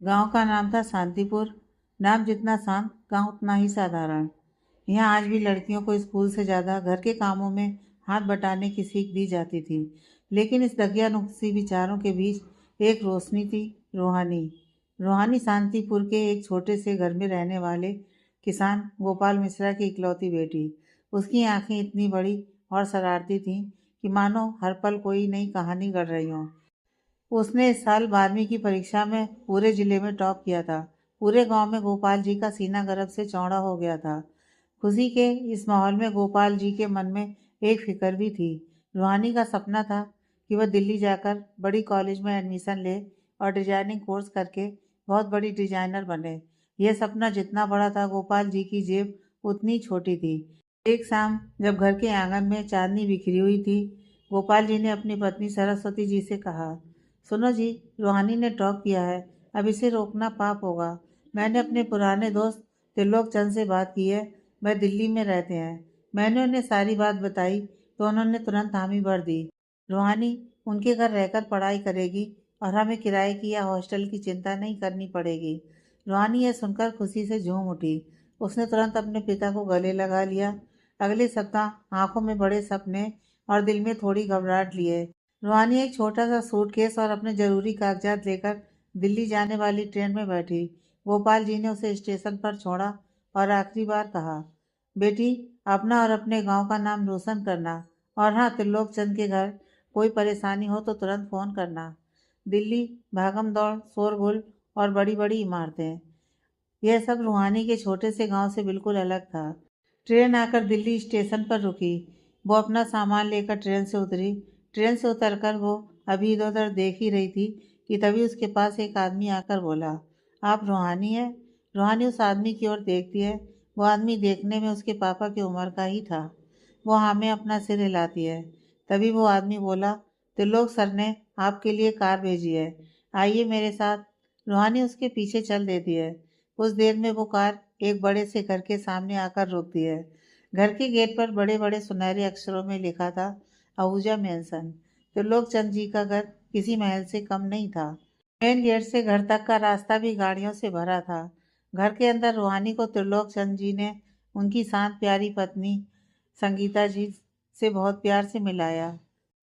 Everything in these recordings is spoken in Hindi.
गांव का नाम था शांतिपुर। नाम जितना शांत, गांव उतना ही साधारण। यहाँ आज भी लड़कियों को स्कूल से ज़्यादा घर के कामों में हाथ बटाने की सीख दी जाती थी। लेकिन इस दकियानुसी विचारों के बीच एक रोशनी थी। रूहानी। रूहानी शांतिपुर के एक छोटे से घर में रहने वाले किसान गोपाल मिश्रा की इकलौती बेटी। उसकी आंखें इतनी बड़ी और शरारती थीं कि मानो हर पल कोई नई कहानी गढ़ रही हो। उसने इस साल 12वीं की परीक्षा में पूरे जिले में टॉप किया था। पूरे गांव में गोपाल जी का सीना गर्व से चौड़ा हो गया था। खुशी के इस माहौल में गोपाल जी के मन में एक फिक्र भी थी। रूहानी का सपना था कि वह दिल्ली जाकर बड़ी कॉलेज में एडमिशन ले और डिजाइनिंग कोर्स करके बहुत बड़ी डिजाइनर बने। यह सपना जितना बड़ा था, गोपाल जी की जेब उतनी छोटी थी। एक शाम जब घर के आंगन में चांदनी बिखरी हुई थी, गोपाल जी ने अपनी पत्नी सरस्वती जी से कहा, सुनो जी, रूहानी ने टॉप किया है, अब इसे रोकना पाप होगा। मैंने अपने पुराने दोस्त त्रिलोक चंद से बात की है, वह दिल्ली में रहते हैं। मैंने उन्हें सारी बात बताई तो उन्होंने तुरंत हामी भर दी। रूहानी उनके घर रहकर पढ़ाई करेगी और हमें किराए की या हॉस्टल की चिंता नहीं करनी पड़ेगी। रूहानी यह सुनकर खुशी से झूम उठी। उसने तुरंत अपने पिता को गले लगा लिया। अगले सप्ताह आंखों में बड़े सपने और दिल में थोड़ी घबराहट लिए रूहानी एक छोटा सा सूटकेस और अपने जरूरी कागजात लेकर दिल्ली जाने वाली ट्रेन में बैठी। गोपाल जी ने उसे स्टेशन पर छोड़ा और आखिरी बार कहा, बेटी, अपना और अपने गांव का नाम रोशन करना। और हाँ, त्रिलोक चंद के घर कोई परेशानी हो तो तुरंत फोन करना। दिल्ली, भागम दौड़, शोरगुल और बड़ी बड़ी इमारतें, यह सब रूहानी के छोटे से गांव से बिल्कुल अलग था। ट्रेन आकर दिल्ली स्टेशन पर रुकी। वो अपना सामान लेकर ट्रेन से उतरी। ट्रेन से उतरकर वो अभी इधर उधर देख ही रही थी कि तभी उसके पास एक आदमी आकर बोला, आप रूहानी है? रूहानी उस आदमी की ओर देखती है। वो आदमी देखने में उसके पापा की उम्र का ही था। वो हमें अपना सिर हिलाती है। तभी वो आदमी बोला, त्रिलोक सर ने आपके लिए कार भेजी है, आइए मेरे साथ। रूहानी उसके पीछे चल देती है। कुछ देर में वो कार एक बड़े से घर के सामने आकर रुकती है। घर के गेट पर बड़े बड़े सुनहरे अक्षरों में लिखा था, आहूजा मैंसन। त्रिलोक चंद जी का घर किसी महल से कम नहीं था। मेन गेट से घर तक का रास्ता भी गाड़ियों से भरा था। घर के अंदर रूहानी को त्रिलोक चंद जी ने उनकी शांत प्यारी पत्नी संगीता जी से बहुत प्यार से मिलाया।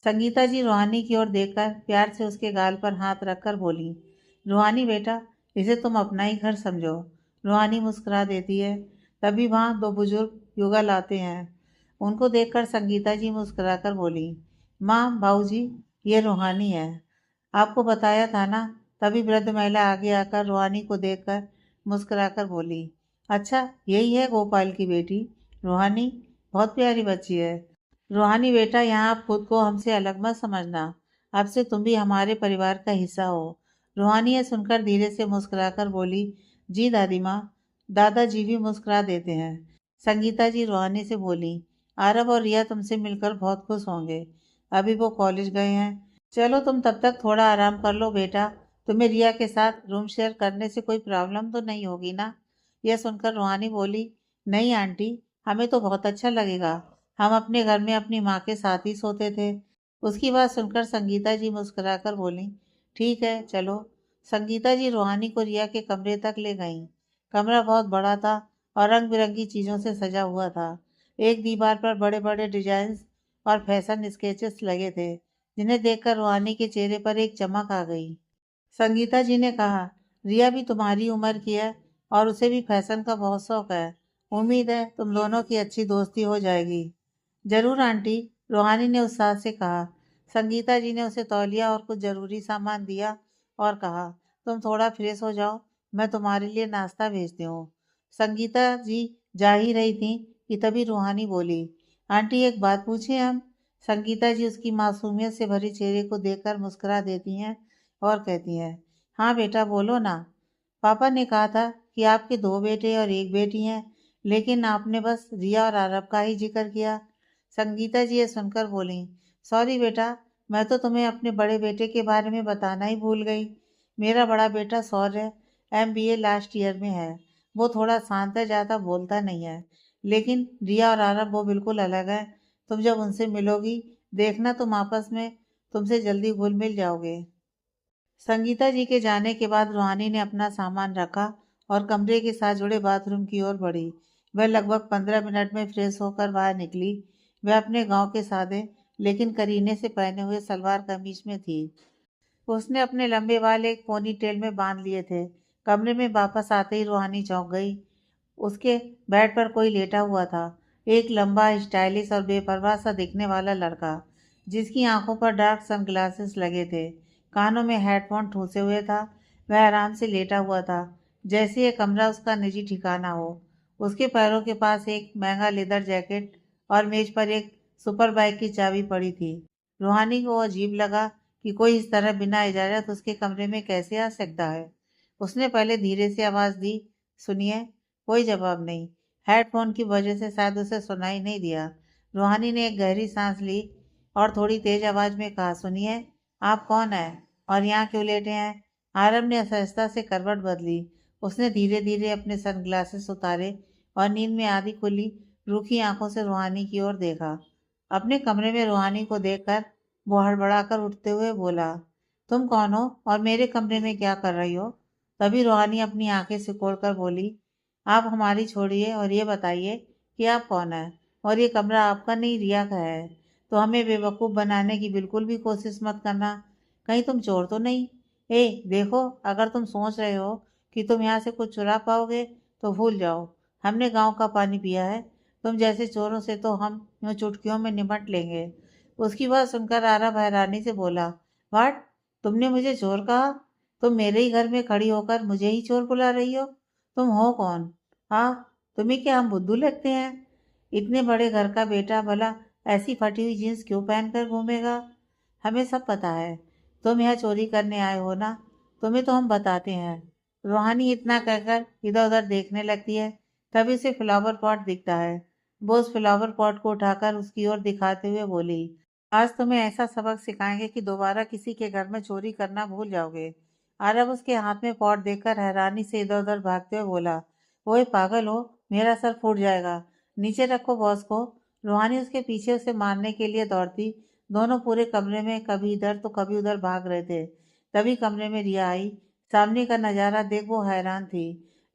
संगीता जी रूहानी की ओर देखकर प्यार से उसके गाल पर हाथ रखकर बोली, रूहानी बेटा, इसे तुम अपना ही घर समझो। रूहानी मुस्कुरा देती है। तभी वहां दो बुजुर्ग युगल आते हैं। उनको देखकर संगीता जी मुस्कुराकर बोली, माँ, भाऊजी, ये रूहानी है। आपको बताया था ना। तभी वृद्ध महिला आगे आकर रूहानी को देखकर मुस्कुराकर बोली, अच्छा, यही है गोपाल की बेटी रूहानी, बहुत प्यारी बच्ची है। रूहानी बेटा, यहाँ आप खुद को हमसे अलग मत समझना। अब से तुम भी हमारे परिवार का हिस्सा हो। रूहानी ये सुनकर धीरे से मुस्कुराकर बोली, जी दादी माँ। दादाजी भी मुस्कुरा देते हैं। संगीता जी रूहानी से बोली, आरव और रिया तुमसे मिलकर बहुत खुश होंगे। अभी वो कॉलेज गए हैं। चलो तुम तब तक थोड़ा आराम कर लो बेटा। तुम्हें रिया के साथ रूम शेयर करने से कोई प्रॉब्लम तो नहीं होगी ना? यह सुनकर रूहानी बोली, नहीं आंटी, हमें तो बहुत अच्छा लगेगा। हम अपने घर में अपनी माँ के साथ ही सोते थे। उसकी बात सुनकर संगीता जी मुस्कुराकर बोली, ठीक है, चलो। संगीता जी रूहानी को रिया के कमरे तक ले गईं। कमरा बहुत बड़ा था और रंग बिरंगी चीजों से सजा हुआ था। एक दीवार पर बड़े बड़े डिजाइन और फैशन स्केचेस लगे थे, जिन्हें देखकर रूहानी के चेहरे पर एक चमक आ गई। संगीता जी ने कहा, रिया भी तुम्हारी उम्र की है और उसे भी फैशन का बहुत शौक है। उम्मीद है तुम दोनों की अच्छी दोस्ती हो जाएगी। जरूर आंटी, रूहानी ने उत्साह से कहा। संगीता जी ने उसे तौलिया और कुछ जरूरी सामान दिया और कहा, तुम थोड़ा फ्रेश हो जाओ, मैं तुम्हारे लिए नाश्ता भेजती हूँ। संगीता जी जा ही रही थी कि तभी रूहानी बोली, आंटी, एक बात पूछें हम? संगीता जी उसकी मासूमियत से भरे चेहरे को देखकर मुस्कुरा देती हैं और कहती हैं, हाँ बेटा, बोलो ना। पापा ने कहा था कि आपके दो बेटे और एक बेटी हैं, लेकिन आपने बस रिया और आरब का ही जिक्र किया। संगीता जी ये सुनकर बोली, सॉरी बेटा, मैं तो तुम्हें अपने बड़े बेटे के बारे में बताना ही भूल गई। मेरा बड़ा बेटा सौर्य MBA लास्ट ईयर में है। वो थोड़ा शांत है, ज़्यादा बोलता नहीं है। लेकिन रिया और आरब वो बिल्कुल अलग है। तुम जब उनसे मिलोगी, देखना तुम आपस में तुमसे जल्दी घुल मिल जाओगे। संगीता जी के जाने के बाद रूहानी ने अपना सामान रखा और कमरे के साथ जुड़े बाथरूम की ओर बढ़ी। वह लगभग 15 मिनट में फ्रेश होकर बाहर निकली। वह अपने गांव के सादे लेकिन करीने से पहने हुए सलवार कमीज में थी। उसने अपने लंबे बाल एक पोनी टेल में बांध लिए थे। कमरे में वापस आते ही रूहानी चौंक गई। उसके बेड पर कोई लेटा हुआ था। एक लंबा, स्टाइलिश और बेपरवाह सा दिखने वाला लड़का, जिसकी आंखों पर डार्क सनग्लासेस लगे थे, कानों में हेडफोन ठूंसे हुए था। वह आराम से लेटा हुआ था, जैसे ये कमरा उसका निजी ठिकाना हो। उसके पैरों के पास एक महंगा लेदर जैकेट और मेज पर एक सुपर बाइक की चाबी पड़ी थी। रूहानी को अजीब लगा कि कोई इस तरह बिना इजाजत उसके कमरे में कैसे आ सकता है। उसने पहले धीरे से आवाज दी, सुनिए। कोई जवाब नहीं। हेडफोन की वजह से शायद उसे सुनाई नहीं दिया। रूहानी ने एक गहरी सांस ली और थोड़ी तेज आवाज में कहा, सुनिए, आप कौन है और यहाँ क्यों लेटे हैं? आरब ने असहजता से करवट बदली। उसने धीरे धीरे अपने सनग्लासेस उतारे और नींद में आधी खुली रूखी आंखों से रूहानी की ओर देखा। अपने कमरे में रूहानी को देखकर वो हड़बड़ाकर उठते हुए बोला, तुम कौन हो और मेरे कमरे में क्या कर रही हो? तभी रूहानी अपनी आंखें सिकोड़कर बोली, आप हमारी छोड़िए और ये बताइए कि आप कौन है और ये कमरा आपका नहीं, रिया का है। तो हमें बेवकूफ़ बनाने की बिल्कुल भी कोशिश मत करना। कहीं तुम चोर तो नहीं? देखो, अगर तुम सोच रहे हो कि तुम यहाँ से कुछ चुरा पाओगे तो भूल जाओ। हमने गांव का पानी पिया है। तुम जैसे चोरों से तो हम यूँ चुटकियों में निपट लेंगे। उसकी बात सुनकर आरब हैरानी से बोला, वाट, तुमने मुझे चोर कहा? तुम मेरे ही घर में खड़ी होकर मुझे ही चोर बुला रही हो? तुम हो कौन? हाँ, तुम्हें क्या हम बुद्धू लगते हैं? इतने बड़े घर का बेटा भला ऐसी फटी हुई जीन्स क्यों पहनकर घूमेगा? हमें सब पता है। तुम यहाँ चोरी करने आए हो ना? तुम्हें तो हम बताते हैं। रूहानी इतना कहकर इधर उधर देखने लगती है। तभी उसे फ्लावर पॉट दिखता है। वो उस फ्लावर पॉट को उठाकर उसकी ओर दिखाते हुए बोली, आज तुम्हें ऐसा सबक सिखाएंगे कि दोबारा किसी के घर में चोरी करना भूल जाओगे। आरब उसके हाथ में पॉट देखकर हैरानी से इधर उधर भागते हुए बोला, ओए पागल हो, मेरा सर फूट जाएगा। नीचे रखो बॉस को। रूहानी उसके पीछे उसे मारने के लिए दौड़ती। दोनों पूरे कमरे में कभी इधर तो कभी उधर भाग रहे थे। तभी कमरे में रिया आई। सामने का नजारा देख वो हैरान थी।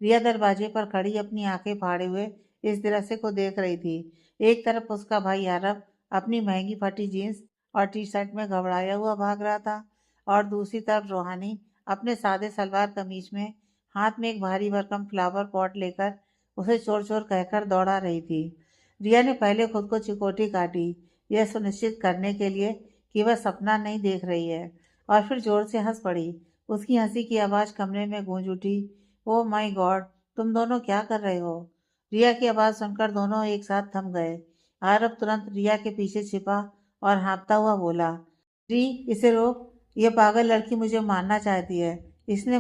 रिया दरवाजे पर खड़ी अपनी आंखें फाड़े हुए इस दृश्य को देख रही थी। एक तरफ उसका भाई आरब अपनी महंगी फटी जीन्स और टी शर्ट में घबराया हुआ भाग रहा था और दूसरी तरफ रूहानी अपने सादे सलवार कमीज में हाथ में एक भारी भरकम फ्लावर पॉट लेकर उसे चोर चोर कहकर दौड़ा रही थी। रिया ने पहले खुद को चिकोटी काटी, यह सुनिश्चित करने के लिए कि वह सपना नहीं देख रही है, और फिर जोर से हंस पड़ी। उसकी हंसी की आवाज कमरे में गूंज उठी। ओह माय गॉड, तुम दोनों क्या कर रहे हो? रिया की आवाज सुनकर दोनों एक साथ थम गए। आरब तुरंत रिया के पीछे छिपा और हाँफता हुआ बोला, री, इसे रोक। यह पागल लड़की मुझे मारना चाहती है। इसने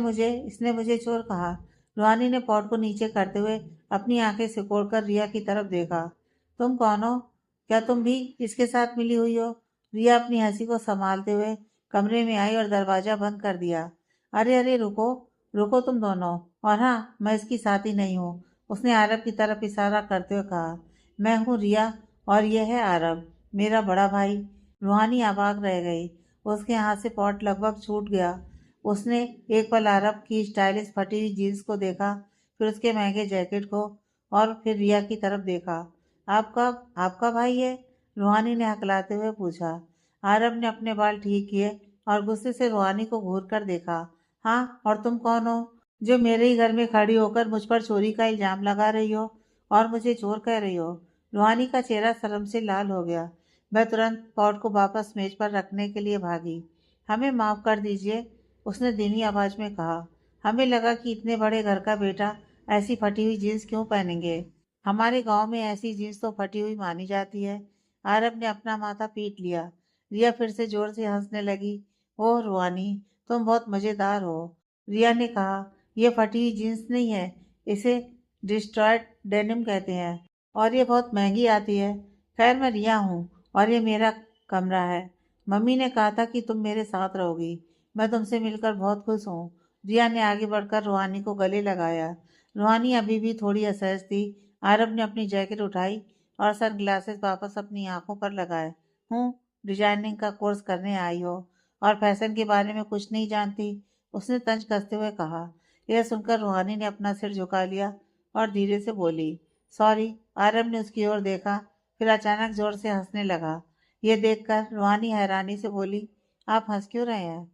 मुझे चोर कहा। रूहानी ने पॉट को नीचे करते हुए अपनी आंखें सिकोड़कर रिया की तरफ देखा। तुम कौन हो? क्या तुम भी इसके साथ मिली हुई हो? रिया अपनी हंसी को संभालते हुए कमरे में आई और दरवाजा बंद कर दिया। अरे अरे, रुको रुको तुम दोनों। और हाँ, मैं इसकी साथी नहीं हूँ, उसने आरब की तरफ इशारा करते हुए कहा। मैं हूँ रिया और यह है आरब, मेरा बड़ा भाई। रूहानी अवाक रह गई। उसके हाथ से पॉट लगभग छूट गया। उसने एक पल अरब की स्टाइलिश फटी हुई जीन्स को देखा, फिर उसके महंगे जैकेट को, और फिर रिया की तरफ देखा। आपका आपका भाई है? रूहानी ने हकलाते हुए पूछा। अरब ने अपने बाल ठीक किए और गुस्से से रूहानी को घूर कर देखा। हाँ, और तुम कौन हो जो मेरे ही घर में खड़ी होकर मुझ पर चोरी का इल्जाम लगा रही हो और मुझे चोर कह रही हो? रूहानी का चेहरा शर्म से लाल हो गया। वह तुरंत पॉट को वापस मेज पर रखने के लिए भागी। हमें माफ़ कर दीजिए, उसने धीमी आवाज में कहा। हमें लगा कि इतने बड़े घर का बेटा ऐसी फटी हुई जीन्स क्यों पहनेंगे। हमारे गांव में ऐसी जीन्स तो फटी हुई मानी जाती है। आरब ने अपना माथा पीट लिया। रिया फिर से जोर से हंसने लगी। ओह रूहानी, तुम बहुत मज़ेदार हो। रिया ने कहा, यह फटी हुई जीन्स नहीं है, इसे डिस्ट्रॉयड डेनिम कहते हैं और ये बहुत महंगी आती है। खैर, मैं रिया हूँ और ये मेरा कमरा है। मम्मी ने कहा था कि तुम मेरे साथ रहोगी। मैं तुमसे मिलकर बहुत खुश हूँ। रिया ने आगे बढ़कर रूहानी को गले लगाया। रूहानी अभी भी थोड़ी असहज थी। आरब ने अपनी जैकेट उठाई और सन ग्लासेस वापस अपनी आंखों पर लगाए। हूँ, डिजाइनिंग का कोर्स करने आई हो और फैशन के बारे में कुछ नहीं जानती, उसने तंज कसते हुए कहा। यह सुनकर रूहानी ने अपना सिर झुका लिया और धीरे से बोली, सॉरी। आरब ने उसकी ओर देखा, फिर अचानक जोर से हंसने लगा। यह देखकर रूहानी हैरानी से बोली, आप हंस क्यों रहे हैं?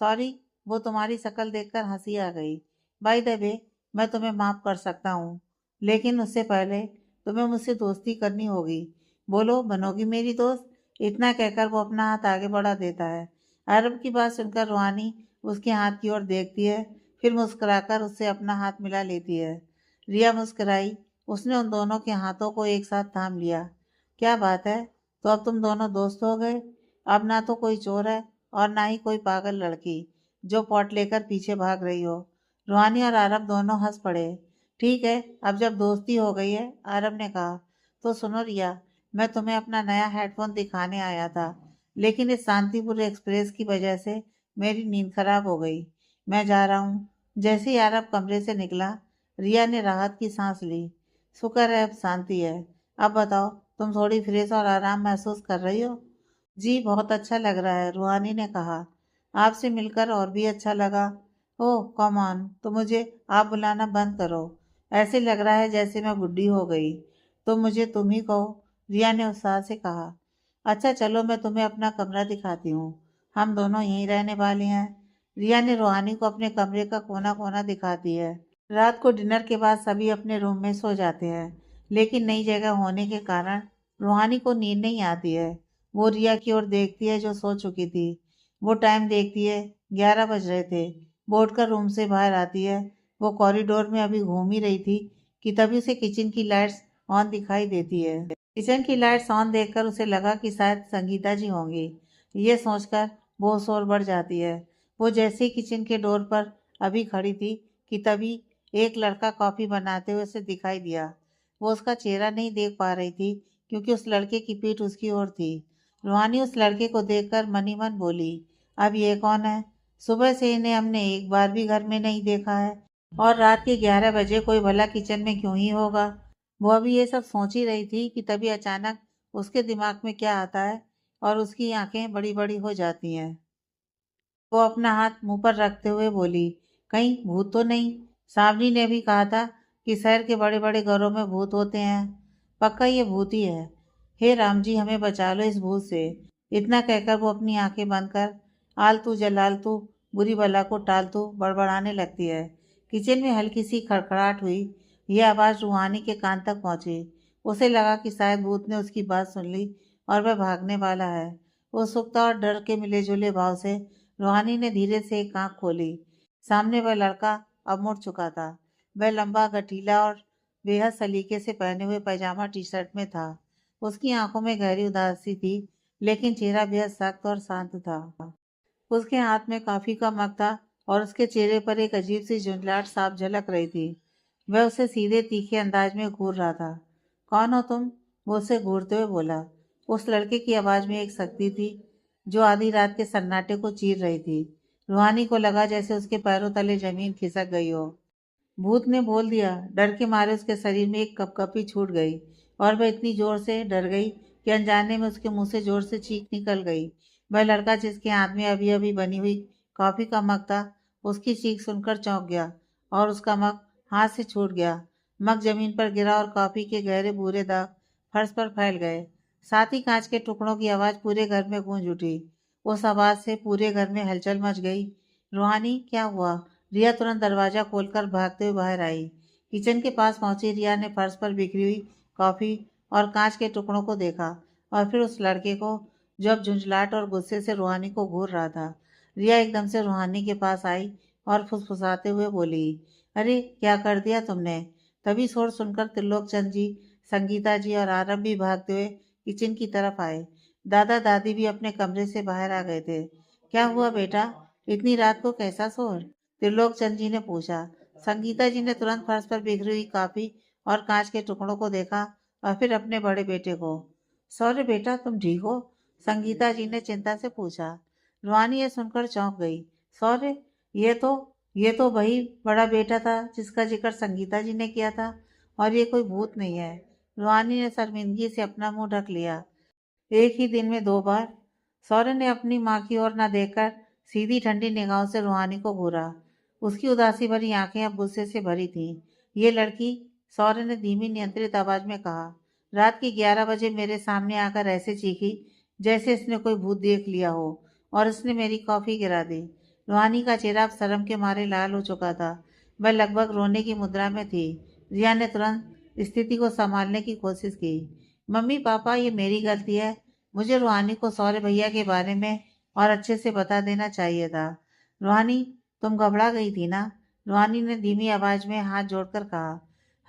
सॉरी, वो तुम्हारी शक्ल देखकर हंसी आ गई। बाय द वे, मैं तुम्हें माफ़ कर सकता हूँ, लेकिन उससे पहले तुम्हें मुझसे दोस्ती करनी होगी। बोलो, बनोगी मेरी दोस्त? इतना कहकर वो अपना हाथ आगे बढ़ा देता है। अरब की बात सुनकर रूहानी उसके हाथ की ओर देखती है, फिर मुस्कुराकर उससे अपना हाथ मिला लेती है। रिया मुस्कुराई। उसने उन दोनों के हाथों को एक साथ थाम लिया। क्या बात है, तो अब तुम दोनों दोस्त हो गए? अब ना तो कोई चोर है और ना ही कोई पागल लड़की जो पॉट लेकर पीछे भाग रही हो। रूहानी और आरब दोनों हंस पड़े। ठीक है, अब जब दोस्ती हो गई है, आरब ने कहा, तो सुनो रिया, मैं तुम्हें अपना नया हेडफोन दिखाने आया था, लेकिन इस शांतिपुर एक्सप्रेस की वजह से मेरी नींद खराब हो गई। मैं जा रहा हूँ। जैसे ही आरब कमरे से निकला, रिया ने राहत की सांस ली। शुक्र है अब शांति है। अब बताओ, तुम थोड़ी फ्रेश और आराम महसूस कर रही हो? जी, बहुत अच्छा लग रहा है, रूहानी ने कहा। आपसे मिलकर और भी अच्छा लगा। ओह कम ऑन, तो मुझे आप बुलाना बंद करो। ऐसे लग रहा है जैसे मैं बुढ़ी हो गई। तो मुझे तुम ही कहो, रिया ने उत्साह से कहा। अच्छा चलो, मैं तुम्हें अपना कमरा दिखाती हूँ। हम दोनों यहीं रहने वाले हैं। रिया ने रूहानी को अपने कमरे का कोना कोना दिखाती है। रात को डिनर के बाद सभी अपने रूम में सो जाते हैं, लेकिन नई जगह होने के कारण रूहानी को नींद नहीं आती है। वो रिया की ओर देखती है जो सो चुकी थी। वो टाइम देखती है, 11 बज रहे थे। वो उठकर रूम से बाहर आती है। वो कॉरिडोर में अभी घूम ही रही थी कि तभी उसे किचन की लाइट्स ऑन दिखाई देती है। किचन की लाइट्स ऑन देखकर उसे लगा कि शायद संगीता जी होंगी। ये सोचकर वो शोर बढ़ जाती है। वो जैसे ही किचन के डोर पर अभी खड़ी थी कि तभी एक लड़का कॉफी बनाते हुए उसे दिखाई दिया। वो उसका चेहरा नहीं देख पा रही थी क्योंकि उस लड़के की पीठ उसकी ओर थी। रूहानी उस लड़के को देखकर मनी मन बोली, अब ये कौन है? सुबह से इन्हें हमने एक बार भी घर में नहीं देखा है, और रात के 11 बजे कोई भला किचन में क्यों ही होगा? वो अभी ये सब सोच ही रही थी कि तभी अचानक उसके दिमाग में क्या आता है और उसकी आंखें बड़ी बड़ी हो जाती हैं। वो अपना हाथ मुंह पर रखते हुए बोली, कहीं भूत तो नहीं? सावनी ने भी कहा था कि शहर के बड़े बड़े घरों में भूत होते हैं। पक्का ये भूत ही है। हे राम जी, हमें बचा लो इस भूत से। इतना कहकर वो अपनी आंखें बंद कर आलतू जलालतू बुरी बला को टालतू बड़बड़ाने लगती है। किचन में हल्की सी खड़खड़ाहट हुई। यह आवाज़ रूहानी के कान तक पहुंची। उसे लगा कि शायद भूत ने उसकी बात सुन ली और वह भागने वाला है। उत्सुकता और डर के मिले जुले भाव से रूहानी ने धीरे से एक आंख खोली। सामने वह लड़का अब मुड़ चुका था। वह लंबा, गठीला और बेहद सलीके से पहने हुए पैजामा टी शर्ट में था। उसकी आंखों में गहरी उदासी थी, लेकिन चेहरा बेहद सख्त और शांत था। उसके हाथ में कॉफी का मग था और उसके चेहरे पर एक अजीब सी झुंझलाहट साफ झलक रही थी। वह उसे सीधे तीखे अंदाज में घूर रहा था। कौन हो तुम? वो उसे घूरते हुए बोला। उस लड़के की आवाज में एक शक्ति थी जो आधी रात के सन्नाटे को चीर रही थी। रूहानी को लगा जैसे उसके पैरों तले जमीन खिसक गई हो। भूत ने बोल दिया। डर के मारे उसके शरीर में एक कपकपी छूट गई और वह इतनी जोर से डर गई कि अनजाने में उसके मुंह से जोर से चीख निकल गई। वह लड़का जिसके हाथ में अभी अभी बनी हुई कॉफी का मग था, उसकी चीख सुनकर चौंक गया और उसका मग हाथ से छूट गया। मग जमीन पर गिरा और कॉफी के गहरे भूरे दाग फर्श पर फैल गए। साथ ही कांच के टुकड़ों की आवाज पूरे घर में गूंज उठी। उस आवाज से पूरे घर में हलचल मच गई। रूहानी, क्या हुआ? रिया तुरंत दरवाजा खोलकर भागते हुए बाहर आई। किचन के पास पहुंची रिया ने फर्श पर बिखरी हुई कॉफी और कांच के टुकड़ों को देखा और फिर उस लड़के को जो अब झुंझलाहट और गुस्से से रूहानी को घूर रहा था। रिया एकदम से रूहानी के पास आई और फुसफुसाते हुए बोली, अरे क्या कर दिया तुमने? तभी शोर सुनकर त्रिलोक चंद जी, संगीता जी और आरब भी भागते हुए किचन की तरफ आए। दादा दादी भी अपने कमरे से बाहर आ गए थे। क्या हुआ बेटा? इतनी रात को कैसा शोर? त्रिलोक चंद जी ने पूछा। संगीता जी ने तुरंत फर्श पर बिखरी हुई कॉफी और कांच के टुकड़ों को देखा और फिर अपने बड़े बेटे को। सॉरी बेटा, तुम ठीक हो? संगीता जी ने चिंता से पूछा। रूहानी ये सुनकर चौंक गई। सॉरी, ये तो ये तो वही बड़ा बेटा था जिसका जिक्र संगीता जी ने किया था, और ये कोई भूत नहीं है। रूहानी ने शर्मिंदगी से अपना मुंह ढक लिया। एक ही दिन में 2 बार? सौर्य ने अपनी माँ की ओर न देखकर सीधी ठंडी निगाहों से रूहानी को घूरा। उसकी उदासी भरी आंखें अब गुस्से से भरी थीं। ये लड़की, सौर्य ने धीमी नियंत्रित आवाज में कहा, रात के 11 बजे मेरे सामने आकर ऐसे चीखी जैसे इसने कोई भूत देख लिया हो, और इसने मेरी कॉफी गिरा दी। रूहानी का चेहरा अब शर्म के मारे लाल हो चुका था। वह लगभग रोने की मुद्रा में थी। रिया ने तुरंत स्थिति को संभालने की कोशिश की। मम्मी पापा, ये मेरी गलती है। मुझे रूहानी को सौर्य भैया के बारे में और अच्छे से बता देना चाहिए था। रूहानी, तुम घबरा गई थी ना? रूहानी ने धीमी आवाज में हाथ जोड़कर कहा,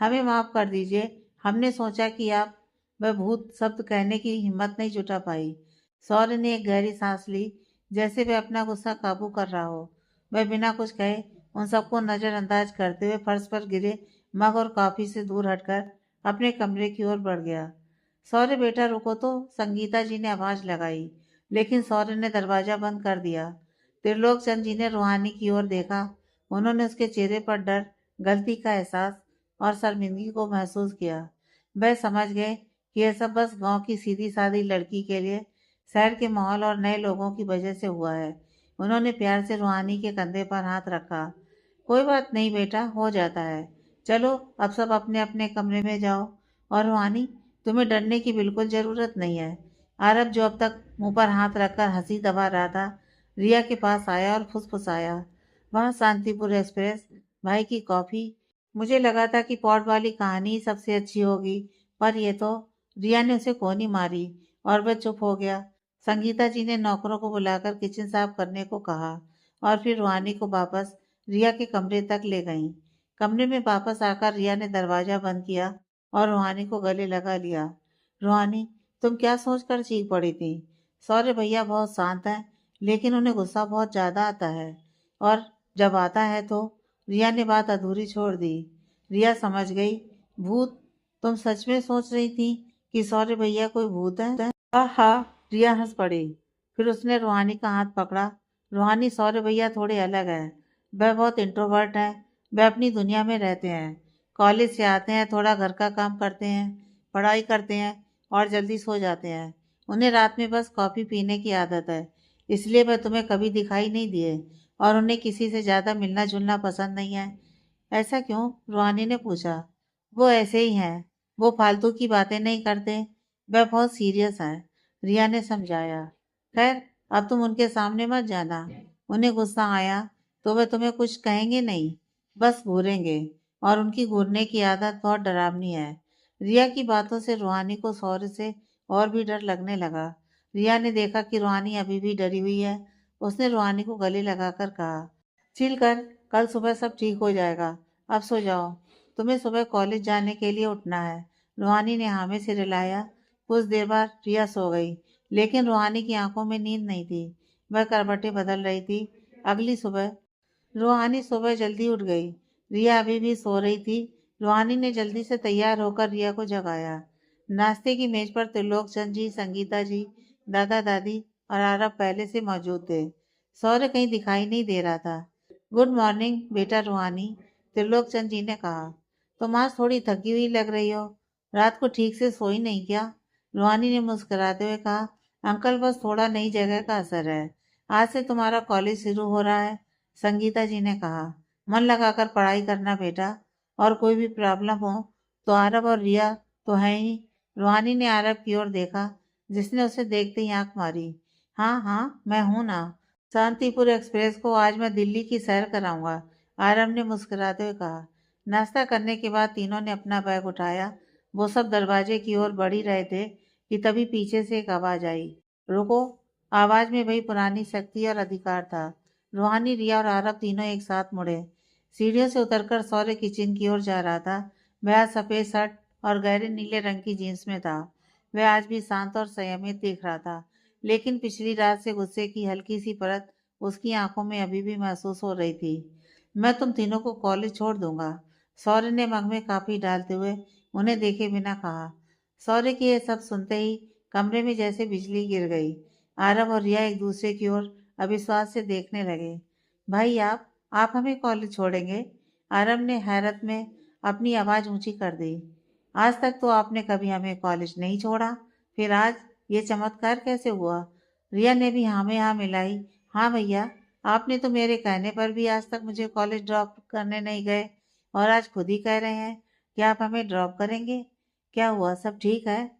हमें माफ कर दीजिए। हमने सोचा कि आप वह भूत शब्द कहने की हिम्मत नहीं जुटा पाई। सौर्य ने एक गहरी सांस ली, जैसे वह अपना गुस्सा काबू कर रहा हो। वह बिना कुछ कहे उन सबको नजरअंदाज करते हुए फर्श पर गिरे मग और कॉफी से दूर हटकर अपने कमरे की ओर बढ़ गया। सौर्य बेटा रुको तो, संगीता जी ने आवाज लगाई, लेकिन सौर्य ने दरवाजा बंद कर दिया। त्रिलोक चंद जी ने रूहानी की ओर देखा। उन्होंने उसके चेहरे पर डर, गलती का एहसास और शर्मिंदगी को महसूस किया। वह समझ गए कि यह सब बस गांव की सीधी सादी लड़की के लिए शहर के माहौल और नए लोगों की वजह से हुआ है। उन्होंने प्यार से रूहानी के कंधे पर हाथ रखा। कोई बात नहीं बेटा, हो जाता है। चलो अब सब अपने अपने कमरे में जाओ। और रूहानी, तुम्हें डरने की बिल्कुल ज़रूरत नहीं है। आरब, जो अब तक मुंह पर हाथ रखकर हंसी दबा रहा था, रिया के पास आया और फुसफुसाया, वहाँ शांतिपुर एक्सप्रेस, भाई की कॉफ़ी। मुझे लगा था कि पॉट वाली कहानी ही सबसे अच्छी होगी, पर ये तो। रिया ने उसे कोनी मारी और वह चुप हो गया। संगीता जी ने नौकरों को बुलाकर किचन साफ करने को कहा और फिर रूहानी को वापस रिया के कमरे तक ले गईं। कमरे में वापस आकर रिया ने दरवाजा बंद किया और रूहानी को गले लगा लिया। रूहानी, तुम क्या सोचकर चीख पड़ी थी? सौर्य भैया बहुत शांत हैं, लेकिन उन्हें गुस्सा बहुत ज़्यादा आता है। और जब आता है तो। रिया ने बात अधूरी छोड़ दी। रिया समझ गई। भूत? तुम सच में सोच रही थी कि सौर्य भैया कोई भूत है? आहा! रिया हंस पड़ी। फिर उसने रूहानी का हाथ पकड़ा। रूहानी, सौर्य भैया थोड़े अलग है। वह बहुत इंट्रोवर्ट है। वह अपनी दुनिया में रहते हैं। कॉलेज से आते हैं, थोड़ा घर का काम करते हैं, पढ़ाई करते हैं और जल्दी सो जाते हैं। उन्हें रात में बस कॉफ़ी पीने की आदत है। इसलिए वह तुम्हें कभी दिखाई नहीं दिए, और उन्हें किसी से ज़्यादा मिलना जुलना पसंद नहीं है। ऐसा क्यों? रूहानी ने पूछा। वो ऐसे ही हैं। वो फालतू की बातें नहीं करते। वह बहुत सीरियस है, रिया ने समझाया। खैर, अब तुम उनके सामने मत जाना। उन्हें गुस्सा आया तो वे तुम्हें कुछ कहेंगे नहीं, बस घूरेंगे। और उनकी घूरने की आदत बहुत डरावनी है। रिया की बातों से रूहानी को सौर्य से और भी डर लगने लगा। रिया ने देखा कि रूहानी अभी भी डरी हुई है। उसने रूहानी को गले लगाकर कहा, चिल कर, कल सुबह सब ठीक हो जाएगा। अब सो जाओ, तुम्हें सुबह कॉलेज जाने के लिए उठना है। रूहानी ने हामी से रिलाया। कुछ देर बाद रिया सो गई, लेकिन रूहानी की आंखों में नींद नहीं थी। वह करवटें बदल रही थी। अगली सुबह रूहानी सुबह जल्दी उठ गई। रिया अभी भी सो रही थी। रूहानी ने जल्दी से तैयार होकर रिया को जगाया। नाश्ते की मेज पर त्रिलोक चंद जी, संगीता जी, दादा दादी और आरब पहले से मौजूद थे। सौर्य कहीं दिखाई नहीं दे रहा था। गुड मॉर्निंग बेटा रूहानी, त्रिलोक चंद जी ने कहा। तुम आज थोड़ी थकी हुई लग रही हो। रात को ठीक से सोई नहीं क्या? रूहानी ने मुस्कुराते हुए कहा, अंकल बस थोड़ा नई जगह का असर है। आज से तुम्हारा कॉलेज शुरू हो रहा है। संगीता जी ने कहा, मन लगाकर पढ़ाई करना बेटा, और कोई भी प्रॉब्लम हो तो आरब और रिया तो है ही। रूहानी ने आरब की ओर देखा, जिसने उसे देखते ही आंख मारी। हाँ हाँ, मैं हूं ना। शांतिपुर एक्सप्रेस को आज मैं दिल्ली की सैर कराऊंगा, आरब ने मुस्कुराते हुए कहा। नाश्ता करने के बाद तीनों ने अपना बैग उठाया। वो सब दरवाजे की ओर बढ़ ही रहे थे कि तभी पीछे से एक आवाज आई, रुको। आवाज में वही पुरानी शक्ति और अधिकार था। रूहानी, रिया और आरब तीनों एक साथ मुड़े। सीढ़ियों से उतरकर सौर्य किचन की ओर जा रहा था। वह आज सफेद शर्ट और गहरे नीले रंग की जींस में था। वह आज भी शांत और संयमित दिख रहा था, लेकिन पिछली रात से गुस्से की हल्की सी परत उसकी आंखों में अभी भी महसूस हो रही थी। मैं तुम तीनों को कॉलेज छोड़ दूंगा, सौर्य ने मग में काफी डालते हुए उन्हें देखे बिना कहा। सौर्य के ये सब सुनते ही कमरे में जैसे बिजली गिर गई। आरब और रिया एक दूसरे की ओर अविश्वास से देखने लगे। भाई, आप हमें कॉलेज छोड़ेंगे? आरब ने हैरत में अपनी आवाज ऊंची कर दी। आज तक तो आपने कभी हमें कॉलेज नहीं छोड़ा, फिर आज ये चमत्कार कैसे हुआ? रिया ने भी हाँ में हाँ मिलाई। हाँ भैया, आपने तो मेरे कहने पर भी आज तक मुझे कॉलेज ड्रॉप करने नहीं गए और आज खुद ही कह रहे हैं कि आप हमें ड्रॉप करेंगे। क्या हुआ, सब ठीक है?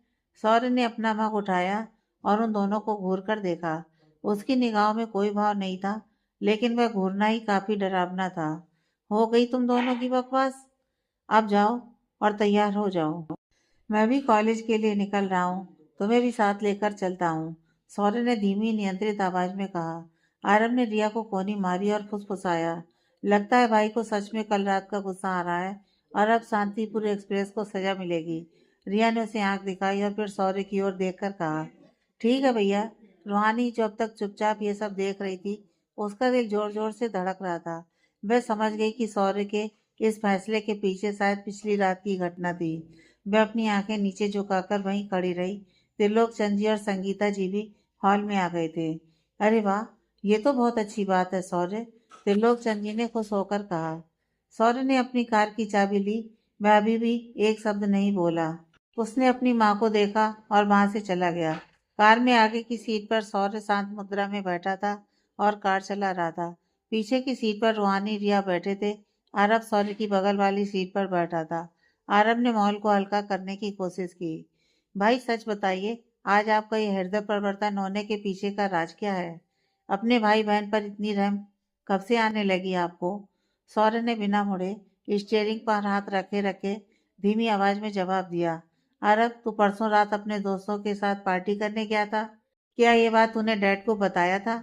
सौर्य ने अपना मग उठाया और उन दोनों को घूर कर देखा। उसकी निगाहों में कोई भाव नहीं था, लेकिन वह घूरना ही काफी डरावना था। हो गई तुम दोनों की बकवास। अब जाओ और तैयार हो जाओ। मैं भी कॉलेज के लिए निकल रहा हूँ, तुम्हें भी साथ लेकर चलता हूँ, सौर्य ने धीमी नियंत्रित आवाज में कहा। आरव ने रिया को कोनी मारी और फुसफुसाया। लगता है भाई को सच में कल रात का गुस्सा आ रहा है और अब शांतिपुर एक्सप्रेस को सजा मिलेगी। रिया ने उसे आंख दिखाई और फिर सौर्य की ओर देखकर कहा, ठीक है भैया। रूहानी जो अब तक चुपचाप ये सब देख रही थी, उसका दिल जोर जोर से धड़क रहा था। वह समझ गई कि सौर्य के इस फैसले के पीछे शायद पिछली रात की घटना थी। वह अपनी आंखें नीचे झुकाकर वहीं खड़ी रही। त्रिलोक चंद जी और संगीता जी भी हॉल में आ गए थे। अरे वाह, ये तो बहुत अच्छी बात है सौर्य, त्रिलोक चंद जी ने खुश होकर कहा। सौर्य ने अपनी कार की चाबी ली। वह अभी भी एक शब्द नहीं बोला। उसने अपनी माँ को देखा और वहां से चला गया। कार में आगे की सीट पर सौर्य शांत मुद्रा में बैठा था और कार चला रहा था। पीछे की सीट पर रूहानी रिया बैठे थे। आरव सौर्य की बगल वाली सीट पर बैठा था। आरव ने माहौल को हल्का करने की कोशिश की। भाई सच बताइए, आज आपका ये हृदय परिवर्तन होने के पीछे का राज क्या है? अपने भाई बहन पर इतनी रहम कब से आने लगी आपको? सौर्य ने बिना मुड़े स्टीयरिंग पर हाथ रखे रखे धीमी आवाज में जवाब दिया। आरव, तू परसों रात अपने दोस्तों के साथ पार्टी करने गया था, क्या ये बात तूने डैड को बताया था?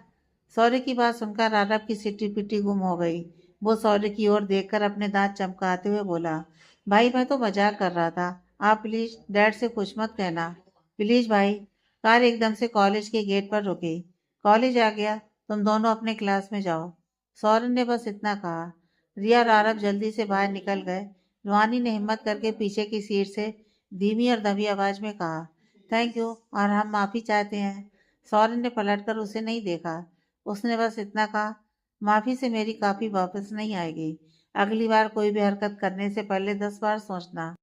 सौर्य की बात सुनकर आरव की सिट्टी पिट्टी गुम हो गई। वो सौर्य की ओर देखकर अपने दांत चमकाते हुए बोला, भाई मैं तो मजाक कर रहा था, आप प्लीज डैड से कुछ मत कहना, प्लीज भाई। कार एकदम से कॉलेज के गेट पर रुकी। कॉलेज आ गया, तुम दोनों अपने क्लास में जाओ। सौर्य ने बस इतना कहा। रिया और आरव जल्दी से बाहर निकल गए। रूहानी ने हिम्मत करके पीछे की सीट से धीमी और दबी आवाज में कहा, थैंक यू और हम माफी चाहते हैं। सौर्य ने पलटकर उसे नहीं देखा। उसने बस इतना कहा, माफी से मेरी काफी वापस नहीं आएगी, अगली बार कोई भी हरकत करने से पहले 10 बार सोचना।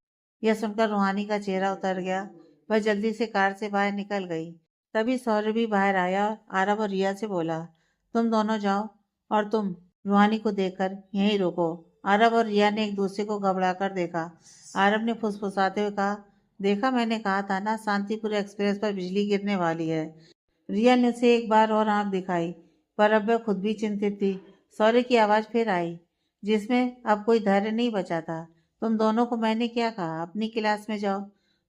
यह सुनकर रूहानी का चेहरा उतर गया। वह जल्दी से कार से बाहर निकल गई। तभी सौर्य भी बाहर आया और आरव और रिया से बोला, तुम दोनों जाओ और तुम रूहानी को देखकर यहीं रुको। आरव और रिया ने एक दूसरे को घबराकर देखा। आरव ने फुसफुसाते हुए कहा, देखा, मैंने कहा था ना, शांतिपुर एक्सप्रेस पर बिजली गिरने वाली है। रिया ने उसे एक बार और आंख दिखाई, पर अब वह खुद भी चिंतित थी। सौर्य की आवाज फिर आई, जिसमें अब कोई धैर्य नहीं बचा था। तुम दोनों को मैंने क्या कहा, अपनी क्लास में जाओ।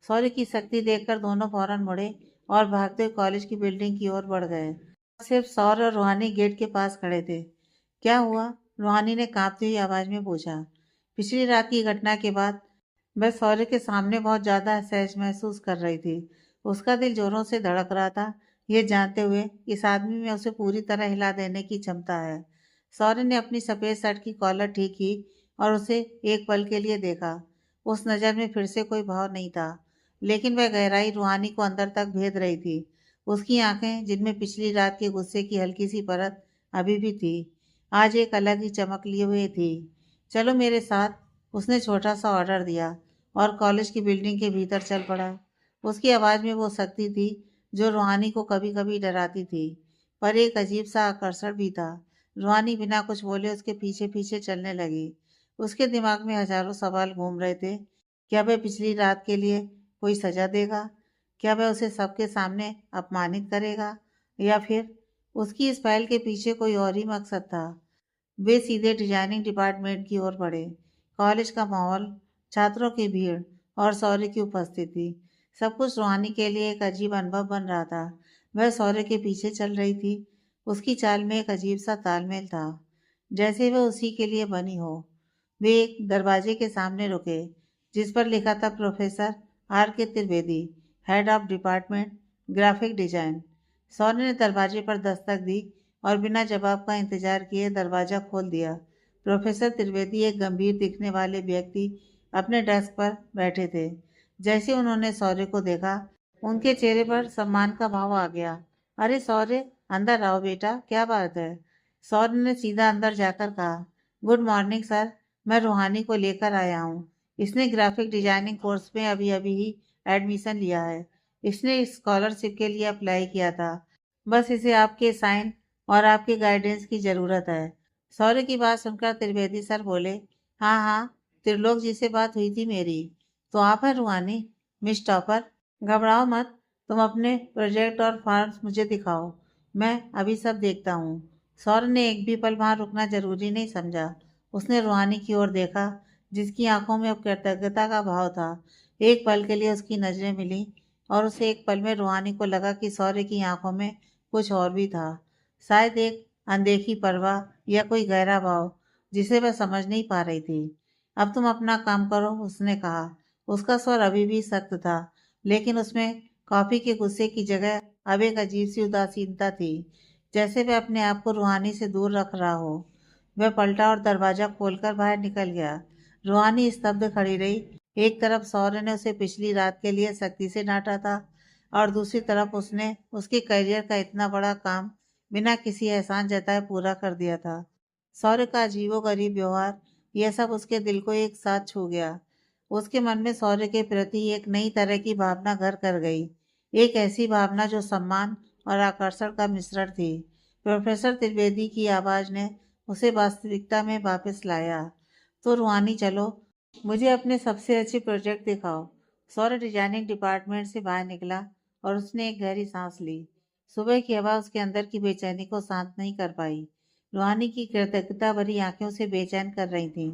सौर्य की शक्ति देखकर दोनों फौरन मुड़े और भागते हुए कॉलेज की बिल्डिंग की ओर बढ़ गए। सिर्फ सौर्य और रूहानी गेट के पास खड़े थे। क्या हुआ? रूहानी ने कांपती हुई आवाज में पूछा। पिछली रात की घटना के बाद वह सौर्य के सामने बहुत ज्यादा असहज महसूस कर रही थी। उसका दिल जोरों से धड़क रहा था, ये जानते हुए इस आदमी में उसे पूरी तरह हिला देने की क्षमता है। सौर्य ने अपनी सफेद शर्ट की कॉलर ठीक की और उसे एक पल के लिए देखा। उस नजर में फिर से कोई भाव नहीं था, लेकिन वह गहराई रूहानी को अंदर तक भेद रही थी। उसकी आंखें, जिनमें पिछली रात के गुस्से की हल्की सी परत अभी भी थी, आज एक अलग ही चमक लिए हुए थी। चलो मेरे साथ, उसने छोटा सा ऑर्डर दिया और कॉलेज की बिल्डिंग के भीतर चल पड़ा। उसकी आवाज में वो शक्ति थी जो रूहानी को कभी कभी डराती थी, पर एक अजीब सा आकर्षण भी था। रूहानी बिना कुछ बोले उसके पीछे पीछे चलने लगी। उसके दिमाग में हजारों सवाल घूम रहे थे। क्या वह पिछली रात के लिए कोई सजा देगा? क्या वह उसे सबके सामने अपमानित करेगा? या फिर उसकी इस पहल के पीछे कोई और ही मकसद था? वे सीधे डिजाइनिंग डिपार्टमेंट की ओर बढ़े। कॉलेज का माहौल, छात्रों की भीड़ और सौर्य की उपस्थिति, सब कुछ रूहानी के लिए एक अजीब अनुभव बन रहा था। वह सौर्य के पीछे चल रही थी। उसकी चाल में एक अजीब सा तालमेल था, जैसे वह उसी के लिए बनी हो। वे एक दरवाजे के सामने रुके, जिस पर लिखा था प्रोफेसर आर के Trivedi, head of department graphic design. सौर्य ने दरवाजे पर दस्तक दी और बिना जवाब का इंतजार किए दरवाजा खोल दिया। प्रोफेसर त्रिवेदी, एक गंभीर दिखने वाले व्यक्ति, अपने डेस्क पर बैठे थे। जैसे उन्होंने सौर्य को देखा, उनके चेहरे पर सम्मान का भाव आ गया। अरे सौर्य, अंदर आओ बेटा, क्या बात है? सौर्य ने सीधा अंदर जाकर कहा, गुड मॉर्निंग सर, मैं रूहानी को लेकर आया हूँ। इसने ग्राफिक डिजाइनिंग कोर्स में अभी अभी ही एडमिशन लिया है। इसने स्कॉलरशिप के लिए अप्लाई किया था। बस इसे आपके साइन और आपके गाइडेंस की ज़रूरत है। सौर्य की बात सुनकर त्रिवेदी सर बोले, हाँ हाँ, त्रिलोक जी से बात हुई थी मेरी। तो आप हैं रूहानी, मिस टॉपर। घबराओ मत, तुम अपने प्रोजेक्ट और फॉर्म्स मुझे दिखाओ, मैं अभी सब देखता हूँ। सौर्य ने एक भी पल वहाँ रुकना जरूरी नहीं समझा। उसने रूहानी की ओर देखा, जिसकी आंखों में अब कृतज्ञता का भाव था। एक पल के लिए उसकी नजरें मिली और उसे एक पल में रूहानी को लगा कि सौर्य की आंखों में कुछ और भी था। शायद एक अनदेखी परवाह या कोई गहरा भाव जिसे वह समझ नहीं पा रही थी। अब तुम अपना काम करो, उसने कहा। उसका स्वर अभी भी सख्त था, लेकिन उसमें कॉफी के गुस्से की जगह अब एक अजीब सी उदासीनता थी, जैसे वह अपने आप को रूहानी से दूर रख रहा हो। वह पलटा और दरवाजा खोलकर बाहर निकल गया। रूहानी स्तब्ध खड़ी रही। एक तरफ सौर्य ने उसे पिछली रात के लिए सख्ती से डांटा था, और दूसरी तरफ उसने उसके करियर का इतना बड़ा काम बिना किसी एहसान जताए पूरा कर दिया था। सौर्य का अजीबोगरीब व्यवहार, यह सब उसके दिल को एक साथ छू गया। उसके मन में सौर्य के प्रति एक नई तरह की भावना घर कर गई, एक ऐसी भावना जो सम्मान और आकर्षण का मिश्रण थी। प्रोफेसर त्रिवेदी की आवाज़ ने उसे वास्तविकता में वापस लाया। तो रूहानी चलो, मुझे अपने सबसे अच्छे प्रोजेक्ट दिखाओ। सौर्य डिजाइनिंग डिपार्टमेंट से बाहर निकला और उसने एक गहरी सांस ली। सुबह की हवा उसके अंदर की बेचैनी को शांत नहीं कर पाई। रूहानी की कृतज्ञता भरी आंखें उसे बेचैन कर रही थीं।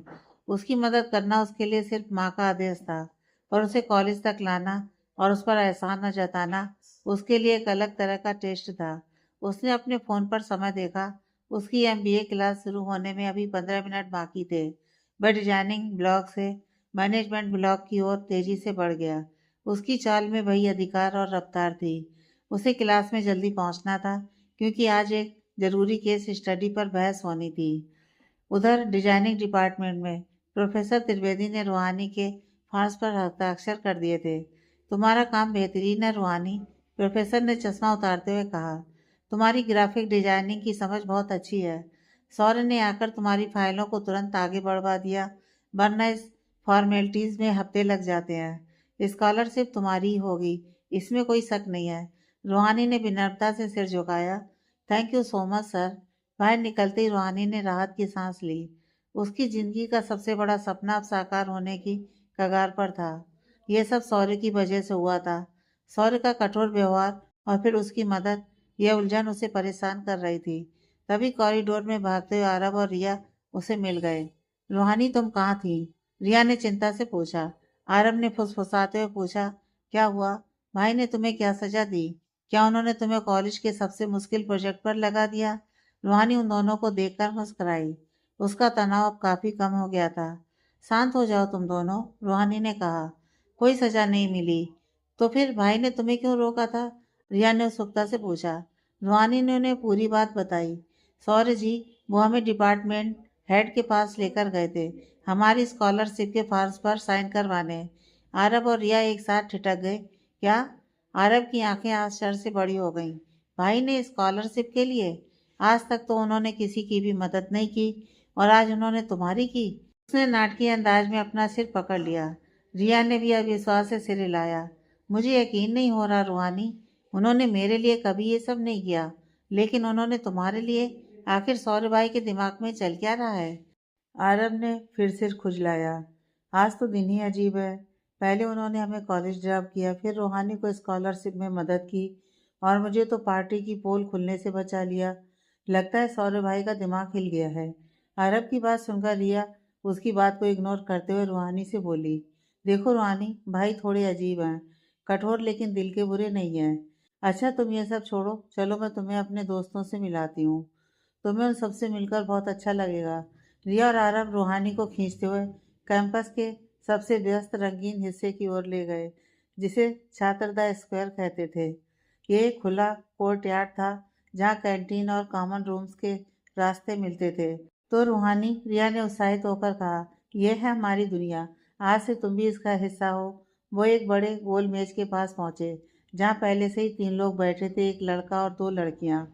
उसकी मदद करना उसके लिए सिर्फ माँ का आदेश था, पर उसे कॉलेज तक लाना और उस पर एहसान न जताना उसके लिए एक अलग तरह का टेस्ट था। उसने अपने फ़ोन पर समय देखा। उसकी एमबीए क्लास शुरू होने में अभी 15 मिनट बाकी थे। वह डिजाइनिंग ब्लॉक से मैनेजमेंट ब्लॉक की ओर तेजी से बढ़ गया। उसकी चाल में वही अधिकार और रफ्तार थी। उसे क्लास में जल्दी पहुंचना था, क्योंकि आज एक जरूरी केस स्टडी पर बहस होनी थी। उधर डिजाइनिंग डिपार्टमेंट में प्रोफेसर त्रिवेदी ने रूहानी के फॉर्म्स पर हस्ताक्षर कर दिए थे। तुम्हारा काम बेहतरीन है रूहानी, प्रोफेसर ने चश्मा उतारते हुए कहा। तुम्हारी ग्राफिक डिजाइनिंग की समझ बहुत अच्छी है। सौर्य ने आकर तुम्हारी फाइलों को तुरंत आगे बढ़वा दिया, वरना इस फॉर्मेलिटीज में हफ्ते लग जाते हैं। स्कॉलरशिप तुम्हारी ही होगी, इसमें कोई शक नहीं है। रूहानी ने विनम्रता से सिर झुकाया। Thank you so much sir. बाहर निकलते ही रूहानी ने राहत की सांस ली। उसकी जिंदगी का सबसे बड़ा सपना अब साकार होने की कगार पर था। यह सब सौर्य की वजह से हुआ था। सौर्य का कठोर व्यवहार और फिर उसकी मदद, यह उलझन उसे परेशान कर रही थी। तभी कॉरिडोर में भागते हुए आरव और रिया उसे मिल गए। रूहानी तुम कहाँ थी? रिया ने चिंता से पूछा। आरव ने फुसफुसाते हुए पूछा, क्या हुआ? भाई ने तुम्हें क्या सजा दी? क्या उन्होंने तुम्हें कॉलेज के सबसे मुश्किल प्रोजेक्ट पर लगा दिया? रूहानी उन दोनों को देखकर मुस्कुराई। उसका तनाव अब काफी कम हो गया था। शांत हो जाओ तुम दोनों, रूहानी ने कहा। कोई सजा नहीं मिली। तो फिर भाई ने तुम्हें क्यों रोका था? रिया ने उत्सुकता से पूछा। रूहानी ने उन्हें पूरी बात बताई। सौर्य जी, वो हमें डिपार्टमेंट हेड के पास लेकर गए थे, हमारी स्कॉलरशिप के फॉर्म्स पर साइन करवाने। आरव और रिया एक साथ ठिठक गए। क्या? आरव की आंखें आश्चर्य से बड़ी हो गईं। भाई ने स्कॉलरशिप के लिए? आज तक तो उन्होंने किसी की भी मदद नहीं की, और आज उन्होंने तुम्हारी की। उसने नाटकीय अंदाज में अपना सिर पकड़ लिया। रिया ने भी अविश्वास से सिर हिलाया। मुझे यकीन नहीं हो रहा रूहानी, उन्होंने मेरे लिए कभी ये सब नहीं किया, लेकिन उन्होंने तुम्हारे लिए। आखिर सौर्य भाई के दिमाग में चल क्या रहा है? आरव ने फिर सिर खुजलाया। आज तो दिन ही अजीब है। पहले उन्होंने हमें कॉलेज ड्रॉप किया, फिर रूहानी को स्कॉलरशिप में मदद की, और मुझे तो पार्टी की पोल खुलने से बचा लिया। लगता है सौरभ भाई का दिमाग हिल गया है। आरव की बात सुनकर रिया उसकी बात को इग्नोर करते हुए रूहानी से बोली, देखो रूहानी, भाई थोड़े अजीब हैं, कठोर लेकिन दिल के बुरे नहीं हैं। अच्छा तुम ये सब छोड़ो, चलो मैं तुम्हें अपने दोस्तों से मिलाती हूँ। तुम्हें उन सबसे मिलकर बहुत अच्छा लगेगा। रिया और आरव रूहानी को खींचते हुए कैंपस के सबसे व्यस्त रंगीन हिस्से की ओर ले गए, जिसे छात्रदा स्क्वायर कहते थे। ये एक खुला कोर्ट यार्ड था, जहाँ कैंटीन और कॉमन रूम्स के रास्ते मिलते थे। तो रूहानी, रिया ने उत्साहित होकर कहा, यह है हमारी दुनिया, आज से तुम भी इसका हिस्सा हो। वो एक बड़े गोल मेज के पास पहुंचे, जहाँ पहले से ही 3 लोग बैठे थे, एक लड़का और 2 लड़कियां।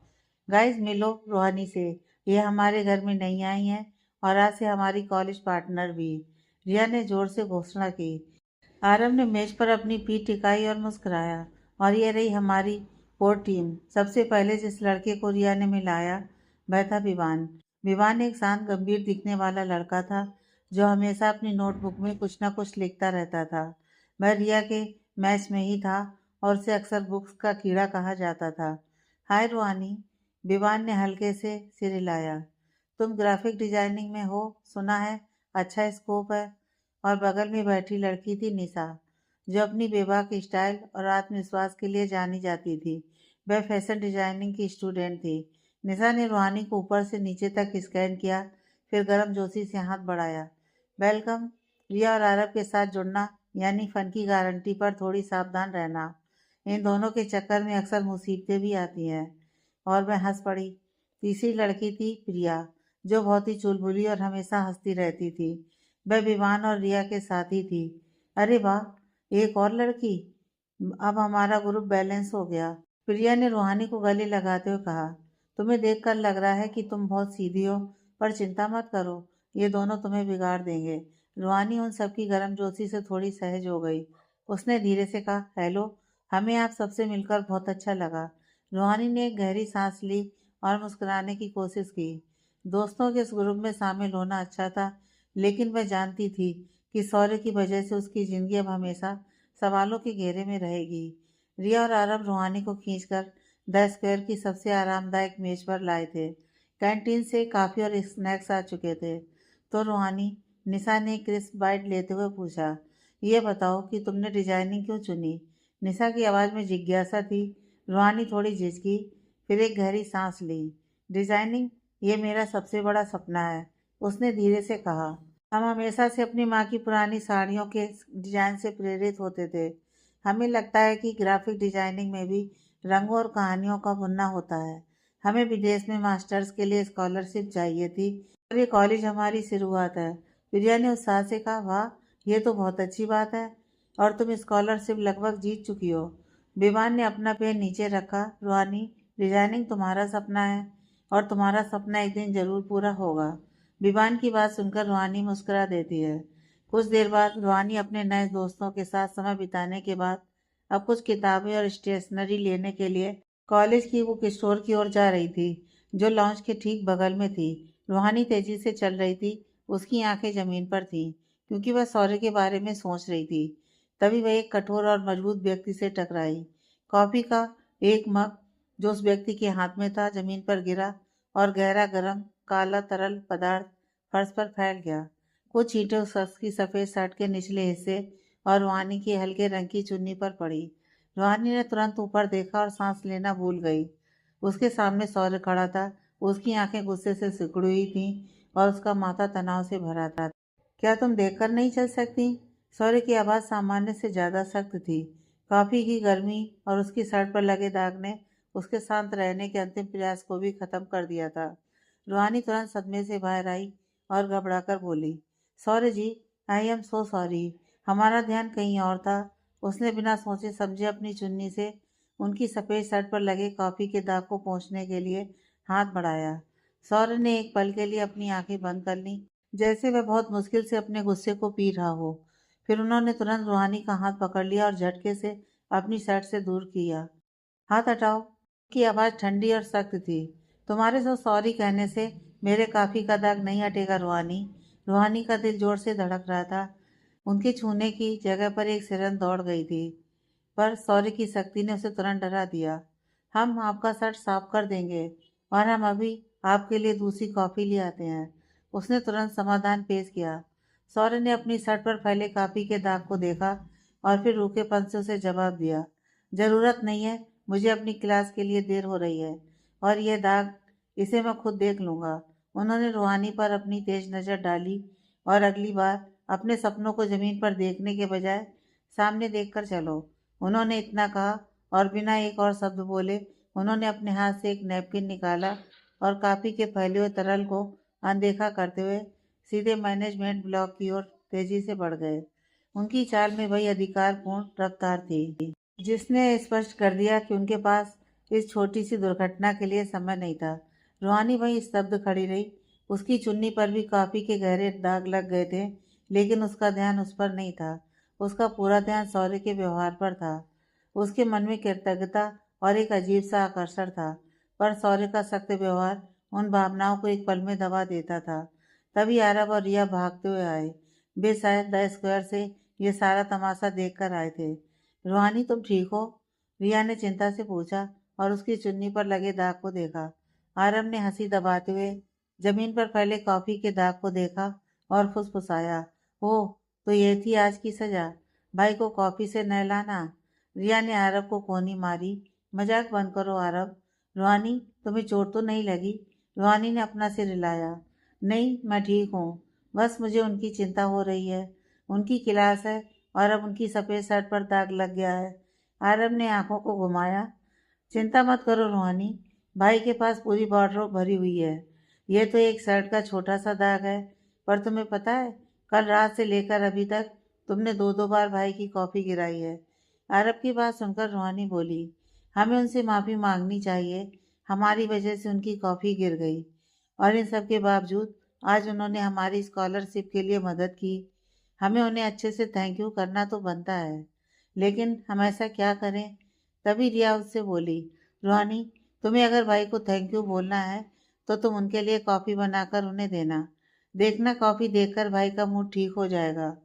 गाइस मिलो रूहानी से, ये हमारे घर में नई आई हैं, और आज से हमारी कॉलेज पार्टनर भी। रिया ने जोर से घोषणा की। आरव ने मेज पर अपनी पीठ टिकाई और मुस्कुराया। और ये रही हमारी कोर टीम। सबसे पहले जिस लड़के को रिया ने मिलाया वह था विवान। विवान एक शांत गंभीर दिखने वाला लड़का था जो हमेशा अपनी नोटबुक में कुछ न कुछ लिखता रहता था। वह रिया के मैच में ही था और उसे अक्सर बुक्स का कीड़ा कहा जाता था। हाय रुहानी, विवान ने हल्के से सिर हिलाया। तुम ग्राफिक डिजाइनिंग में हो, सुना है अच्छा स्कोप है। और बगल में बैठी लड़की थी निशा, जो अपनी बेबाक स्टाइल और आत्मविश्वास के लिए जानी जाती थी। वह फैशन डिजाइनिंग की स्टूडेंट थी। निशा ने रूहानी को ऊपर से नीचे तक स्कैन किया, फिर गर्मजोशी से हाथ बढ़ाया। वेलकम। रिया और आरब के साथ जुड़ना यानी फन की गारंटी पर थोड़ी सावधान रहना। इन दोनों के चक्कर में अक्सर मुसीबतें भी आती हैं। और मैं हंस पड़ी। तीसरी लड़की थी प्रिया, जो बहुत ही चुलबुली और हमेशा हंसती रहती थी। वह विवान और रिया के साथ ही थी। अरे वाह, एक और लड़की। अब हमारा ग्रुप बैलेंस हो गया। प्रिया ने रूहानी को गले लगाते हुए कहा, तुम्हें देखकर लग रहा है कि तुम बहुत सीधी हो, पर चिंता मत करो, ये दोनों तुम्हें बिगाड़ देंगे। रूहानी उन सबकी गर्मजोशी से थोड़ी सहज हो गई। उसने धीरे से कहा, हेलो, हमें आप सबसे मिलकर बहुत अच्छा लगा। रूहानी ने एक गहरी सांस ली और मुस्कुराने की कोशिश की। दोस्तों के इस ग्रुप में शामिल होना अच्छा था, लेकिन वह जानती थी कि शौर्य की वजह से उसकी जिंदगी अब हमेशा सवालों के घेरे में रहेगी। रिया और आरब रूहानी को खींचकर द स्क्वायर की सबसे आरामदायक मेज पर लाए थे। कैंटीन से काफ़ी और स्नैक्स आ चुके थे। तो रूहानी, निशा ने क्रिस्प बाइट लेते हुए पूछा, ये बताओ कि तुमने डिजाइनिंग क्यों चुनी। निशा की आवाज़ में जिज्ञासा थी। रूहानी थोड़ी झिझकी, फिर एक गहरी सांस ली। डिजाइनिंग, ये मेरा सबसे बड़ा सपना है, उसने धीरे से कहा। हम हमेशा से अपनी माँ की पुरानी साड़ियों के डिजाइन से प्रेरित होते थे। हमें लगता है कि ग्राफिक डिजाइनिंग में भी रंगों और कहानियों का बुनना होता है। हमें विदेश में मास्टर्स के लिए स्कॉलरशिप चाहिए थी और ये कॉलेज हमारी शुरुआत है। प्रिया ने उत्साह से कहा, वाह, ये तो बहुत अच्छी बात है। और तुम स्कॉलरशिप लगभग जीत चुकी हो। विवान ने अपना पेन नीचे रखा। रूहानी, डिजाइनिंग तुम्हारा सपना है और तुम्हारा सपना एक दिन जरूर पूरा होगा। विवान की बात सुनकर रूहानी मुस्कुरा देती है। कुछ देर बाद रूहानी अपने नए दोस्तों के साथ समय बिताने के बाद अब कुछ किताबें और स्टेशनरी लेने के लिए कॉलेज की बुक स्टोर की ओर जा रही थी, जो लॉन्च के ठीक बगल में थी। रूहानी तेजी से चल रही थी। उसकी आंखें जमीन पर थीं, क्योंकि वह सौर्य के बारे में सोच रही थी। तभी वह एक कठोर और मजबूत व्यक्ति से टकराई। कॉफी का एक मग जो उस व्यक्ति के हाथ में था जमीन पर गिरा और गहरा गर्म काला तरल पदार्थ फर्श पर फैल गया। कुछ ईंटें उस शख्स की सफ़ेद शर्ट के निचले हिस्से और रूहानी की हल्के रंग की चुन्नी पर पड़ी। रूहानी ने तुरंत ऊपर देखा और सांस लेना भूल गई। उसके सामने सौर्य खड़ा था। उसकी आंखें गुस्से से सिकुड़ी हुई थीं और उसका माथा तनाव से भरा था। क्या तुम देखकर नहीं चल सकती? सौर्य की आवाज़ सामान्य से ज़्यादा सख्त थी। कॉफी की गर्मी और उसकी शर्ट पर लगे दाग ने उसके शांत रहने के अंतिम प्रयास को भी खत्म कर दिया था। रूहानी तुरंत सदमे से बाहर आई और घबराकर बोली, सॉरी जी, आई एम सो सॉरी, हमारा ध्यान कहीं और था। उसने बिना सोचे समझे अपनी चुन्नी से उनकी सफ़ेद शर्ट पर लगे कॉफ़ी के दाग को पोंछने के लिए हाथ बढ़ाया। सौर्य ने एक पल के लिए अपनी आंखें बंद कर लीं, जैसे वह बहुत मुश्किल से अपने गुस्से को पी रहा हो। फिर उन्होंने तुरंत रूहानी का हाथ पकड़ लिया और झटके से अपनी शर्ट से दूर किया। हाथ हटाओ। की आवाज़ ठंडी और सख्त थी। तुम्हारे साथ सॉरी कहने से मेरे काफ़ी का दाग नहीं हटेगा रूहानी। रूहानी का दिल जोर से धड़क रहा था। उनके छूने की जगह पर एक सिरन दौड़ गई थी, पर सौर्य की शक्ति ने उसे तुरंत डरा दिया। हम आपका शर्ट साफ कर देंगे और हम अभी आपके लिए दूसरी कॉफ़ी ले आते हैं। उसने तुरंत समाधान पेश किया। सौर्य ने अपनी शर्ट पर फैले कॉफ़ी के दाग को देखा और फिर रूखेपन से उसे जवाब दिया, ज़रूरत नहीं है, मुझे अपनी क्लास के लिए देर हो रही है और यह दाग, इसे मैं खुद देख लूँगा। उन्होंने रूहानी पर अपनी तेज नज़र डाली और अगली बार अपने सपनों को ज़मीन पर देखने के बजाय सामने देखकर चलो। उन्होंने इतना कहा और बिना एक और शब्द बोले उन्होंने अपने हाथ से एक नैपकिन निकाला और कॉफ़ी के फैले हुए तरल को अनदेखा करते हुए सीधे मैनेजमेंट ब्लॉक की ओर तेजी से बढ़ गए। उनकी चाल में वही अधिकारपूर्ण रफ्तार थी जिसने स्पष्ट कर दिया कि उनके पास इस छोटी सी दुर्घटना के लिए समय नहीं था। रूहानी वहीं स्तब्ध खड़ी रही। उसकी चुन्नी पर भी कॉफ़ी के गहरे दाग लग गए थे, लेकिन उसका ध्यान उस पर नहीं था। उसका पूरा ध्यान सौर्य के व्यवहार पर था। उसके मन में कृतज्ञता और एक अजीब सा आकर्षण था, पर सौर्य का सख्त व्यवहार उन भावनाओं को एक पल में दबा देता था। तभी आरब और रिया भागते हुए आए। वे शायद द स्क्वायर से ये सारा तमाशा देख कर आए थे। रूहानी, तुम ठीक हो? रिया ने चिंता से पूछा और उसकी चुन्नी पर लगे दाग को देखा। आरब ने हंसी दबाते हुए जमीन पर फैले कॉफी के दाग को देखा और फुसफुसाया, ओह, तो ये थी आज की सजा, भाई को कॉफी से नहलाना। रिया ने आरब को कोनी मारी। मजाक बंद करो आरब। रूहानी, तुम्हें चोट तो नहीं लगी? रूहानी ने अपना सिर हिलाया। नहीं, मैं ठीक हूँ, बस मुझे उनकी चिंता हो रही है। उनकी क्लास है और अब उनकी सफ़ेद शर्ट पर दाग लग गया है। आरब ने आंखों को घुमाया। चिंता मत करो रूहानी, भाई के पास पूरी वार्डरोब भरी हुई है। यह तो एक शर्ट का छोटा सा दाग है, पर तुम्हें पता है, कल रात से लेकर अभी तक तुमने दो दो बार भाई की कॉफ़ी गिराई है। आरब की बात सुनकर रूहानी बोली, हमें उनसे माफ़ी मांगनी चाहिए। हमारी वजह से उनकी कॉफ़ी गिर गई, और इन सब के बावजूद आज उन्होंने हमारी स्कॉलरशिप के लिए मदद की। हमें उन्हें अच्छे से थैंक यू करना तो बनता है, लेकिन हम ऐसा क्या करें? तभी रिया उससे बोली, रूहानी, तुम्हें अगर भाई को थैंक यू बोलना है तो तुम उनके लिए कॉफ़ी बनाकर उन्हें देना। देखना, कॉफ़ी देखकर भाई का मूड ठीक हो जाएगा।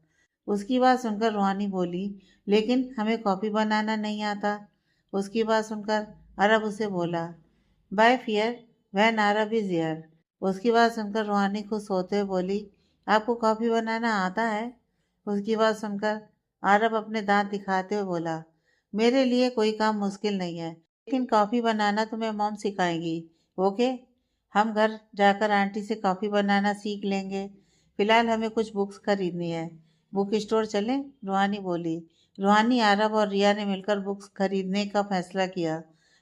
उसकी बात सुनकर रूहानी बोली, लेकिन हमें कॉफ़ी बनाना नहीं आता। उसकी बात सुनकर अरब उसे बोला, by fear van Arab is here. उसकी बात सुनकर रूहानी खुश होते हुए बोली, आपको कॉफ़ी बनाना आता है? उसकी बात सुनकर आरब अपने दांत दिखाते हुए बोला, मेरे लिए कोई काम मुश्किल नहीं है, लेकिन कॉफ़ी बनाना तुम्हें मॉम सिखाएंगी। ओके, हम घर जाकर आंटी से कॉफ़ी बनाना सीख लेंगे। फिलहाल हमें कुछ बुक्स खरीदनी है। बुक स्टोर चलें? रूहानी बोली। रूहानी, आरब और रिया ने मिलकर बुक्स खरीदने का फैसला किया।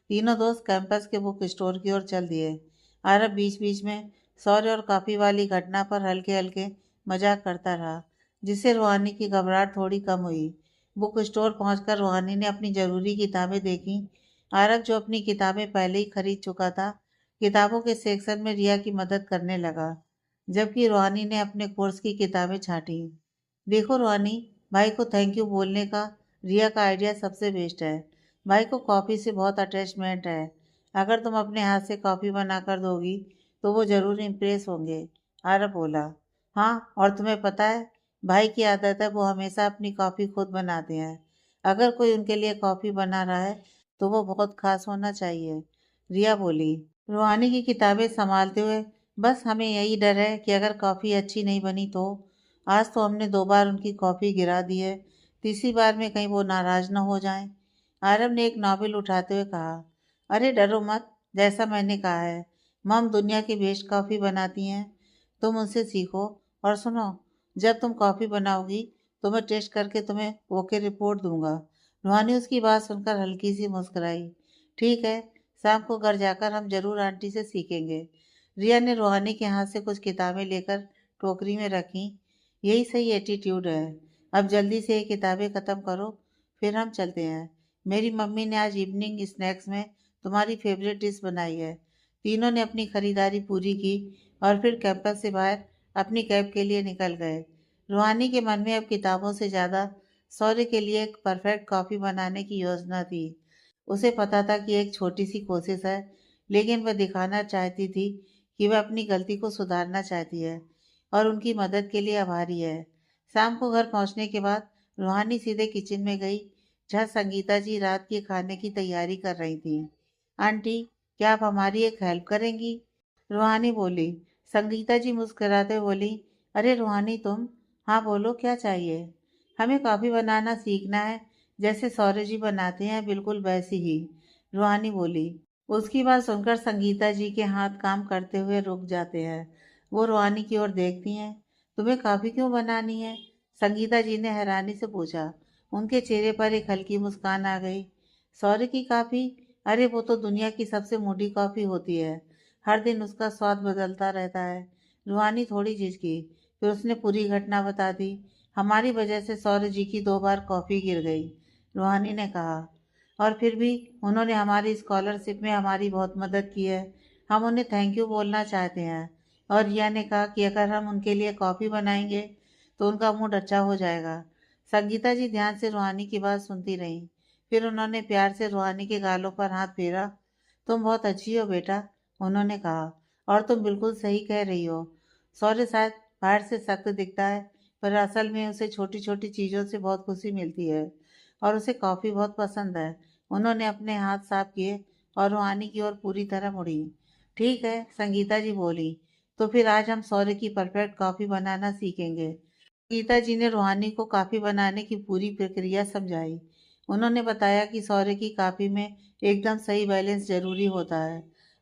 तीनों दोस्त कैंपस के बुक स्टोर की ओर चल दिए। आरब बीच बीच में सौर्य और कॉफ़ी वाली घटना पर हल्के हल्के मजाक करता रहा, जिससे रूहानी की घबराहट थोड़ी कम हुई। बुक स्टोर पहुंचकर रूहानी ने अपनी ज़रूरी किताबें देखी। आरब, जो अपनी किताबें पहले ही खरीद चुका था, किताबों के सेक्शन में रिया की मदद करने लगा, जबकि रूहानी ने अपने कोर्स की किताबें छांटी। देखो रूहानी, भाई को थैंक यू बोलने का रिया का आइडिया सबसे बेस्ट है। भाई को कॉफ़ी से बहुत अटैचमेंट है। अगर तुम अपने हाथ से कॉफ़ी बनाकर दोगी तो वो ज़रूर इम्प्रेस होंगे। आरब बोला, हाँ, और तुम्हें पता है, भाई की आदत है, वो हमेशा अपनी कॉफ़ी खुद बनाते हैं। अगर कोई उनके लिए कॉफ़ी बना रहा है तो वो बहुत खास होना चाहिए। रिया बोली। रूहानी की किताबें संभालते हुए, बस हमें यही डर है कि अगर कॉफ़ी अच्छी नहीं बनी तो। आज तो हमने दो बार उनकी कॉफ़ी गिरा दी है, तीसरी बार में कहीं वो नाराज़ न हो जाएं। आरब ने एक नॉवेल उठाते हुए कहा, अरे डरो मत, जैसा मैंने कहा है, मम दुनिया की बेस्ट कॉफ़ी बनाती हैं, तुम उनसे सीखो। और सुनो, जब तुम कॉफ़ी बनाओगी तो मैं टेस्ट करके तुम्हें ओके रिपोर्ट दूंगा। रूहानी उसकी बात सुनकर हल्की सी मुस्कुराई। ठीक है, शाम को घर जाकर हम जरूर आंटी से सीखेंगे। रिया ने रूहानी के हाथ से कुछ किताबें लेकर टोकरी में रखी। यही सही एटीट्यूड है। अब जल्दी से ये किताबें ख़त्म करो, फिर हम चलते हैं। मेरी मम्मी ने आज इवनिंग स्नैक्स में तुम्हारी फेवरेट डिश बनाई है। तीनों ने अपनी खरीदारी पूरी की और फिर कैंपस से बाहर अपनी कैब के लिए निकल गए। रूहानी के मन में अब किताबों से ज़्यादा सौर्य के लिए एक परफेक्ट कॉफ़ी बनाने की योजना थी। उसे पता था कि एक छोटी सी कोशिश है, लेकिन वह दिखाना चाहती थी कि वह अपनी गलती को सुधारना चाहती है और उनकी मदद के लिए आभारी है। शाम को घर पहुंचने के बाद रूहानी सीधे किचन में गई, जहाँ संगीता जी रात के खाने की तैयारी कर रही थी। आंटी, क्या आप हमारी एक हेल्प करेंगी? रूहानी बोली। संगीता जी मुस्कुराते बोली, अरे रूहानी तुम? हाँ बोलो, क्या चाहिए? हमें कॉफ़ी बनाना सीखना है, जैसे सौर्य जी बनाते हैं बिल्कुल वैसी ही। रूहानी बोली। उसकी बात सुनकर संगीता जी के हाथ काम करते हुए रुक जाते हैं। वो रूहानी की ओर देखती हैं। तुम्हें कॉफ़ी क्यों बनानी है? संगीता जी ने हैरानी से पूछा। उनके चेहरे पर एक हल्की मुस्कान आ गई। सौर्य की कॉफ़ी? अरे वो तो दुनिया की सबसे मोटी कॉफ़ी होती है, हर दिन उसका स्वाद बदलता रहता है। रूहानी थोड़ी झिझकी, फिर उसने पूरी घटना बता दी। हमारी वजह से सौर्य जी की दो बार कॉफ़ी गिर गई। रूहानी ने कहा, और फिर भी उन्होंने हमारी स्कॉलरशिप में हमारी बहुत मदद की है। हम उन्हें थैंक यू बोलना चाहते हैं। और रिया ने कहा कि अगर हम उनके लिए कॉफ़ी बनाएंगे तो उनका मूड अच्छा हो जाएगा। संगीता जी ध्यान से रूहानी की बात सुनती रहीं। फिर उन्होंने प्यार से रूहानी के गालों पर हाथ फेरा। तुम बहुत अच्छी हो बेटा, उन्होंने कहा। और तुम बिल्कुल सही कह रही हो। सौर्य शायद बाहर से सख्त दिखता है, पर असल में उसे छोटी छोटी चीज़ों से बहुत खुशी मिलती है। और उसे कॉफ़ी बहुत पसंद है। उन्होंने अपने हाथ साफ किए और रूहानी की ओर पूरी तरह मुड़ी। ठीक है, संगीता जी बोली, तो फिर आज हम सौर्य की परफेक्ट कॉफ़ी बनाना सीखेंगे। गीता जी ने रूहानी को कॉफ़ी बनाने की पूरी प्रक्रिया समझाई। उन्होंने बताया कि सौर्य की कॉफ़ी में एकदम सही बैलेंस जरूरी होता है।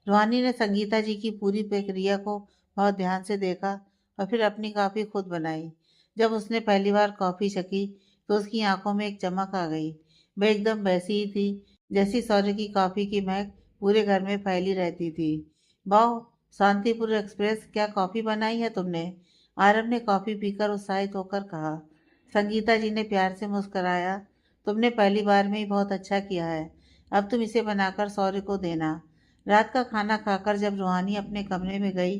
रूहानी ने संगीता जी की पूरी प्रक्रिया को बहुत ध्यान से देखा और फिर अपनी कॉफ़ी खुद बनाई। जब उसने पहली बार कॉफ़ी छकी तो उसकी आंखों में एक चमक आ गई। वह एकदम वैसी ही थी जैसी सौर्य की कॉफ़ी की महक पूरे घर में फैली रहती थी। वाह, शांतिपुर एक्सप्रेस, क्या कॉफ़ी बनाई है तुमने? आरव ने कॉफ़ी पीकर उत्साहित होकर कहा। संगीता जी ने प्यार से मुस्कराया। तुमने पहली बार में ही बहुत अच्छा किया है। अब तुम इसे बनाकर सौर्य को देना। रात का खाना खाकर जब रूहानी अपने कमरे में गई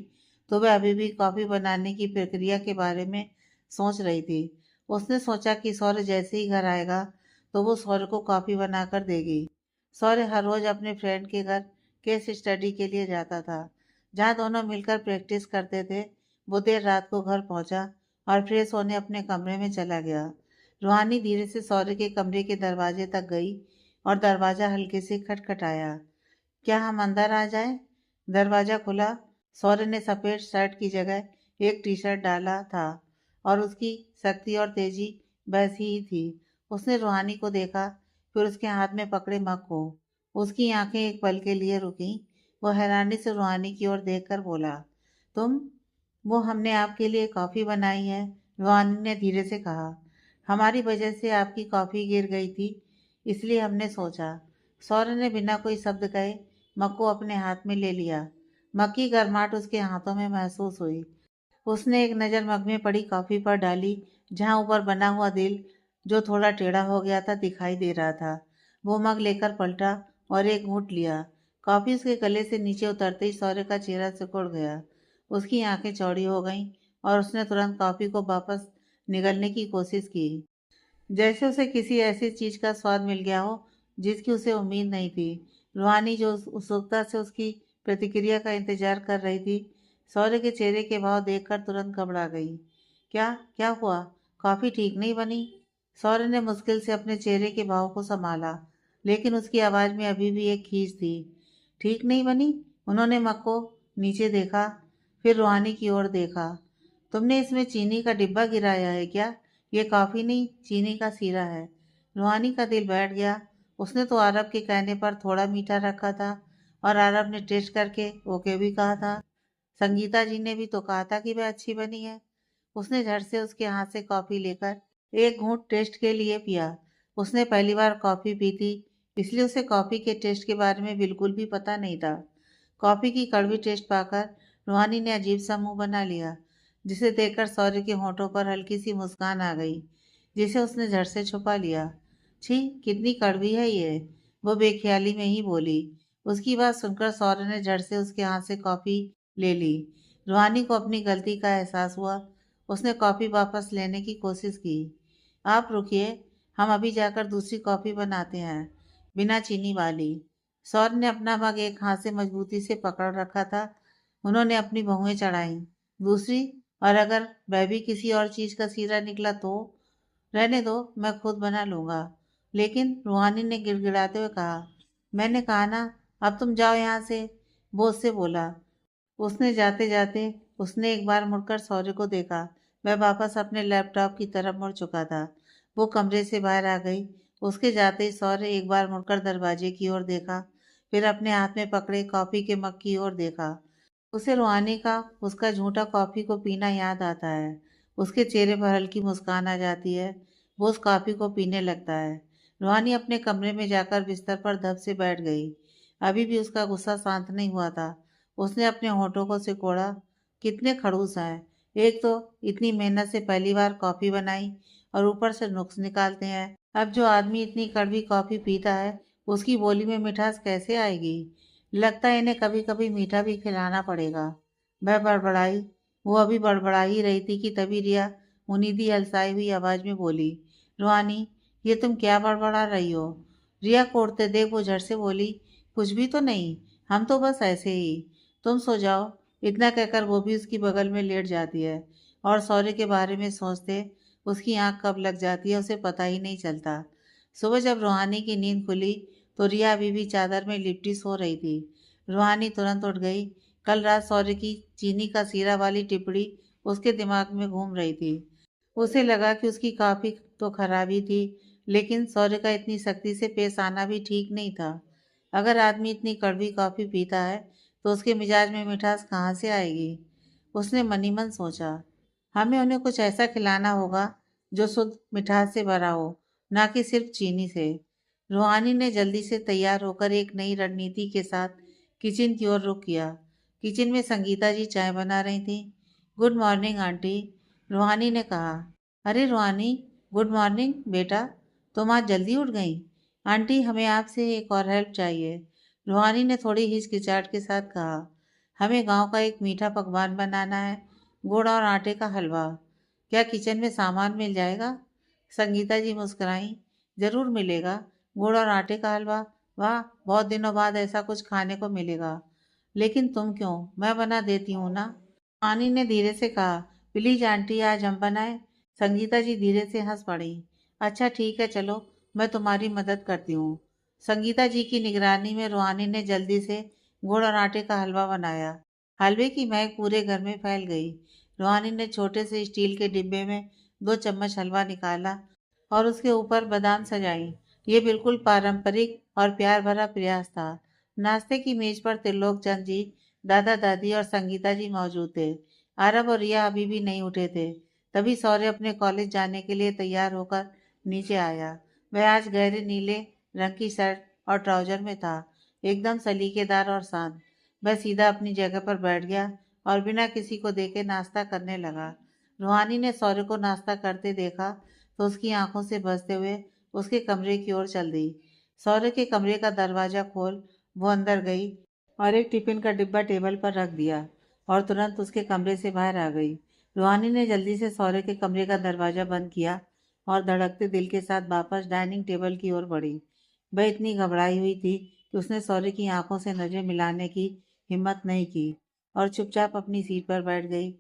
तो वह अभी भी कॉफ़ी बनाने की प्रक्रिया के बारे में सोच रही थी। उसने सोचा कि सौर्य जैसे ही घर आएगा तो वो सौर्य को कॉफ़ी बनाकर देगी। सौर्य हर रोज़ अपने फ्रेंड के घर केस स्टडी के लिए जाता था, जहाँ दोनों मिलकर प्रैक्टिस करते थे। वो देर रात को घर पहुंचा और फ्रेश होने अपने कमरे में चला गया। रूहानी धीरे से सौर्य के कमरे के दरवाजे तक गई और दरवाज़ा हल्के से खटखटाया। क्या हम अंदर आ जाएं? दरवाज़ा खुला। सौर्य ने सफ़ेद शर्ट की जगह एक टी शर्ट डाला था और उसकी शक्ति और तेजी वैसी ही थी। उसने रूहानी को देखा, फिर उसके हाथ में पकड़े मग को। उसकी आंखें एक पल के लिए रुकी। वो हैरानी से रूहानी की ओर देखकर बोला, तुम? वो हमने आपके लिए कॉफ़ी बनाई है, रूहानी ने धीरे से कहा। हमारी वजह से आपकी कॉफ़ी गिर गई थी, इसलिए हमने सोचा। सौर्य ने बिना कोई शब्द कहे मग को अपने हाथ में ले लिया। मग की गर्माहट उसके हाथों में महसूस हुई। उसने एक नज़र मग में पड़ी कॉफ़ी पर डाली, जहाँ ऊपर बना हुआ दिल, जो थोड़ा टेढ़ा हो गया था, दिखाई दे रहा था। वो मग लेकर पलटा और एक घूंट लिया। कॉफ़ी उसके गले से नीचे उतरते ही सौर्य का चेहरा सिकुड़ गया। उसकी आंखें चौड़ी हो गईं और उसने तुरंत कॉफ़ी को वापस निगलने की कोशिश की, जैसे उसे किसी ऐसी चीज़ का स्वाद मिल गया हो जिसकी उसे उम्मीद नहीं थी। रूहानी जो उत्सुकता से उसकी प्रतिक्रिया का इंतजार कर रही थी, सौर्य के चेहरे के भाव देखकर तुरंत घबरा गई। क्या क्या हुआ? कॉफ़ी ठीक नहीं बनी? सौर्य ने मुश्किल से अपने चेहरे के भाव को संभाला, लेकिन उसकी आवाज़ में अभी भी एक खींच थी। ठीक नहीं बनी? उन्होंने मग को नीचे देखा, फिर रूहानी की ओर देखा। तुमने इसमें चीनी का डिब्बा गिराया है क्या? ये कॉफ़ी नहीं, चीनी का सीरा है। रूहानी का दिल बैठ गया। उसने तो आरब के कहने पर थोड़ा मीठा रखा था और आरब ने टेस्ट करके ओके भी कहा था। संगीता जी ने भी तो कहा था कि वह अच्छी बनी है। उसने झट से उसके हाथ से कॉफ़ी लेकर एक घूंट टेस्ट के लिए पिया। उसने पहली बार कॉफ़ी पी थी, इसलिए उसे कॉफ़ी के टेस्ट के बारे में बिल्कुल भी पता नहीं था। कॉफ़ी की कड़वी टेस्ट पाकर रूहानी ने अजीब सा मुंह बना लिया, जिसे देखकर सौर्य के होठों पर हल्की सी मुस्कान आ गई, जिसे उसने झट से छुपा लिया। छी, कितनी कड़वी है ये, वो बेख्याली में ही बोली। उसकी बात सुनकर सौर्य ने झट से उसके हाथ से कॉफ़ी ले ली। रूहानी को अपनी गलती का एहसास हुआ। उसने कॉफ़ी वापस लेने की कोशिश की। आप रुकिए, हम अभी जाकर दूसरी कॉफ़ी बनाते हैं, बिना चीनी वाली। सौर्य ने अपना मग एक हाथ से मजबूती से पकड़ रखा था। उन्होंने अपनी बहुएं चढ़ाईं। दूसरी? और अगर वह भी किसी और चीज़ का सीरा निकला तो? रहने दो, मैं खुद बना लूँगा। लेकिन रूहानी ने गिड़गिड़ाते हुए कहा, मैंने कहा ना, अब तुम जाओ यहाँ से, वो उससे बोला। उसने जाते जाते उसने एक बार मुड़कर सौर्य को देखा। वह वापस अपने लैपटॉप की तरफ मुड़ चुका था। वो कमरे से बाहर आ गई। उसके जाते ही सौर्य एक बार मुड़कर दरवाजे की ओर देखा, फिर अपने हाथ में पकड़े कॉफ़ी के मग की ओर देखा। उसे रूहानी का उसका झूठा कॉफ़ी को पीना याद आता है। उसके चेहरे पर हल्की मुस्कान आ जाती है। वो उस कॉफ़ी को पीने लगता है। रूहानी अपने कमरे में जाकर बिस्तर पर धब से बैठ गई। अभी भी उसका गुस्सा शांत नहीं हुआ था। उसने अपने होठों को सिकोड़ा। कितने खड़ूस हैं! एक तो इतनी मेहनत से पहली बार कॉफ़ी बनाई और ऊपर से नुक्स निकालते हैं। अब जो आदमी इतनी कड़वी कॉफ़ी पीता है, उसकी बोली में मिठास कैसे आएगी? लगता है इन्हें कभी कभी मीठा भी खिलाना पड़ेगा। वह बड़बड़ाई। वो अभी बड़बड़ा ही रही थी कि तभी रिया मुनीदी अलसाई हुई आवाज में बोली, रूहानी, ये तुम क्या बड़बड़ा रही हो? रिया को उठते देख वो झट से बोली, कुछ भी तो नहीं, हम तो बस ऐसे ही। तुम सो जाओ। इतना कहकर वो भी उसकी बगल में लेट जाती है और सौर्य के बारे में सोचते उसकी आंख कब लग जाती है उसे पता ही नहीं चलता। सुबह जब रूहानी की नींद खुली तो रिया अभी भी चादर में लिपटी सो रही थी। रूहानी तुरंत उठ गई। कल रात सौर्य की चीनी का सीरा वाली टिप्पणी उसके दिमाग में घूम रही थी। उसे लगा कि उसकी काफ़ी तो खराबी थी, लेकिन सौर्य का इतनी सख्ती से पेश आना भी ठीक नहीं था। अगर आदमी इतनी कड़वी कॉफ़ी पीता है तो उसके मिजाज में मिठास कहाँ से आएगी। उसने मन ही मन सोचा, हमें उन्हें कुछ ऐसा खिलाना होगा जो शुद्ध मिठास से भरा हो, ना कि सिर्फ चीनी से। रूहानी ने जल्दी से तैयार होकर एक नई रणनीति के साथ किचन की ओर रुख किया। किचन में संगीता जी चाय बना रही थी। गुड मॉर्निंग आंटी, रूहानी ने कहा। अरे रूहानी, गुड मॉर्निंग बेटा, तुम आज जल्दी उठ गई। आंटी, हमें आपसे एक और हेल्प चाहिए। रूहानी ने थोड़ी हिचकिचाहट के साथ कहा। हमें गांव का एक मीठा पकवान बनाना है, गुड़ और आटे का हलवा। क्या किचन में सामान मिल जाएगा? संगीता जी मुस्कुराई। जरूर मिलेगा। गुड़ और आटे का हलवा, वाह, बहुत दिनों बाद ऐसा कुछ खाने को मिलेगा। लेकिन तुम क्यों, मैं बना देती हूँ ना। आनी ने धीरे से कहा। प्लीज आंटी, आज हम बनाए। संगीता जी धीरे से हंस पड़ी। अच्छा ठीक है, चलो, मैं तुम्हारी मदद करती हूँ। संगीता जी की निगरानी में रूहानी ने जल्दी से गुड़ और आटे का हलवा बनाया। हलवे की महक पूरे घर में फैल गई। रूहानी ने छोटे से स्टील के डिब्बे में 2 चम्मच हलवा निकाला और उसके ऊपर बादाम सजाई। ये बिल्कुल पारंपरिक और प्यार भरा प्रयास था। नाश्ते की मेज पर त्रिलोक चंद जी, दादा दादी और संगीता जी मौजूद थे। आरव और रिया अभी भी नहीं उठे थे। तभी सौर्य अपने कॉलेज जाने के लिए तैयार होकर नीचे आया। वह आज गहरे नीले रंग की शर्ट और ट्राउजर में था, एकदम सलीकेदार और शांत। वह सीधा अपनी जगह पर बैठ गया और बिना किसी को देखे नाश्ता करने लगा। रूहानी ने सौर्य को नाश्ता करते देखा तो उसकी आंखों से बसते हुए उसके कमरे की ओर चल दी। सौर्य के कमरे का दरवाजा खोल वो अंदर गई और एक टिफिन का डिब्बा टेबल पर रख दिया और तुरंत उसके कमरे से बाहर आ गई। रूहानी ने जल्दी से सौर्य के कमरे का दरवाजा बंद किया और धड़कते दिल के साथ वापस डाइनिंग टेबल की ओर बढ़ी। वह इतनी घबराई हुई थी कि उसने सौर्य की आंखों से नजर मिलाने की हिम्मत नहीं की और चुपचाप अपनी सीट पर बैठ गई।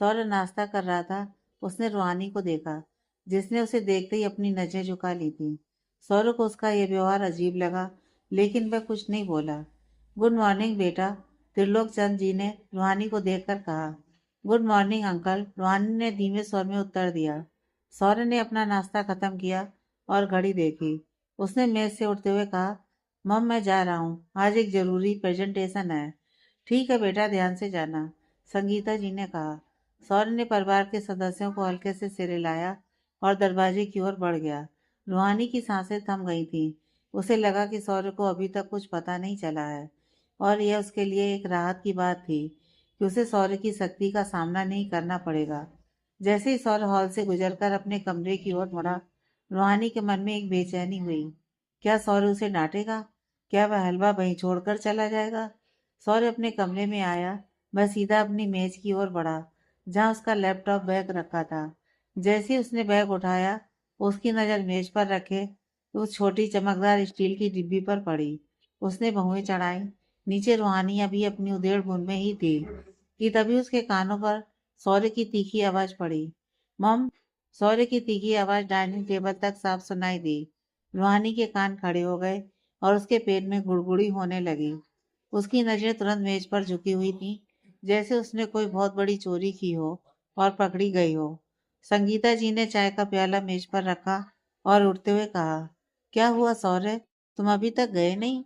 सौर्य नाश्ता कर रहा था। उसने रूहानी को देखा, जिसने उसे देखते ही अपनी नजरें झुका ली थी। सौर्य को उसका यह व्यवहार अजीब लगा, लेकिन वह कुछ नहीं बोला। गुड मॉर्निंग बेटा, त्रिलोक चंद जी ने रूहानी को देखकर कहा। गुड मॉर्निंग अंकल, रूहानी ने धीमे स्वर में उत्तर दिया। सौर्य ने अपना नाश्ता खत्म किया और घड़ी देखी। उसने मेज से उठते हुए कहा, मम मैं जा रहा हूँ, आज एक जरूरी प्रेजेंटेशन है। ठीक है बेटा, ध्यान से जाना, संगीता जी ने कहा। सौर्य ने परिवार के सदस्यों को हल्के से सिर हिलाया और दरवाजे की ओर बढ़ गया। रूहानी की सांसें थम गई थीं। उसे लगा कि सौर्य को अभी तक कुछ पता नहीं चला है और यह उसके लिए एक राहत की बात थी कि उसे सौर्य की सख्ती का सामना नहीं करना पड़ेगा। जैसे ही सौर्य हॉल से गुजरकर अपने कमरे की ओर मुड़ा, रूहानी के मन में एक बेचैनी हुई। क्या सौर्य उसे डांटेगा? क्या वह हलवा वहीं छोड़कर चला जाएगा? सौर्य अपने कमरे में आया। वह सीधा अपनी मेज की ओर बढ़ा, जहां उसका लैपटॉप बैग रखा था। जैसे ही उसने बैग उठाया, उसकी नज़र मेज पर रखे उस छोटी चमकदार स्टील की डिब्बी पर पड़ी। उसने भौहें चढ़ाई। नीचे रूहानी अभी अपनी उधेड़ बुन में ही थी कि तभी उसके कानों पर सौर्य की तीखी आवाज पड़ी। मम। सौर्य की तीखी आवाज डाइनिंग टेबल तक साफ सुनाई दी। रूहानी के कान खड़े हो गए और उसके पेट में गुड़गुड़ी होने लगी। उसकी नजरें तुरंत मेज पर झुकी हुई थी, जैसे उसने कोई बहुत बड़ी चोरी की हो और पकड़ी गई हो। संगीता जी ने चाय का प्याला मेज पर रखा और उठते हुए कहा, क्या हुआ सौर्य, तुम अभी तक गए नहीं?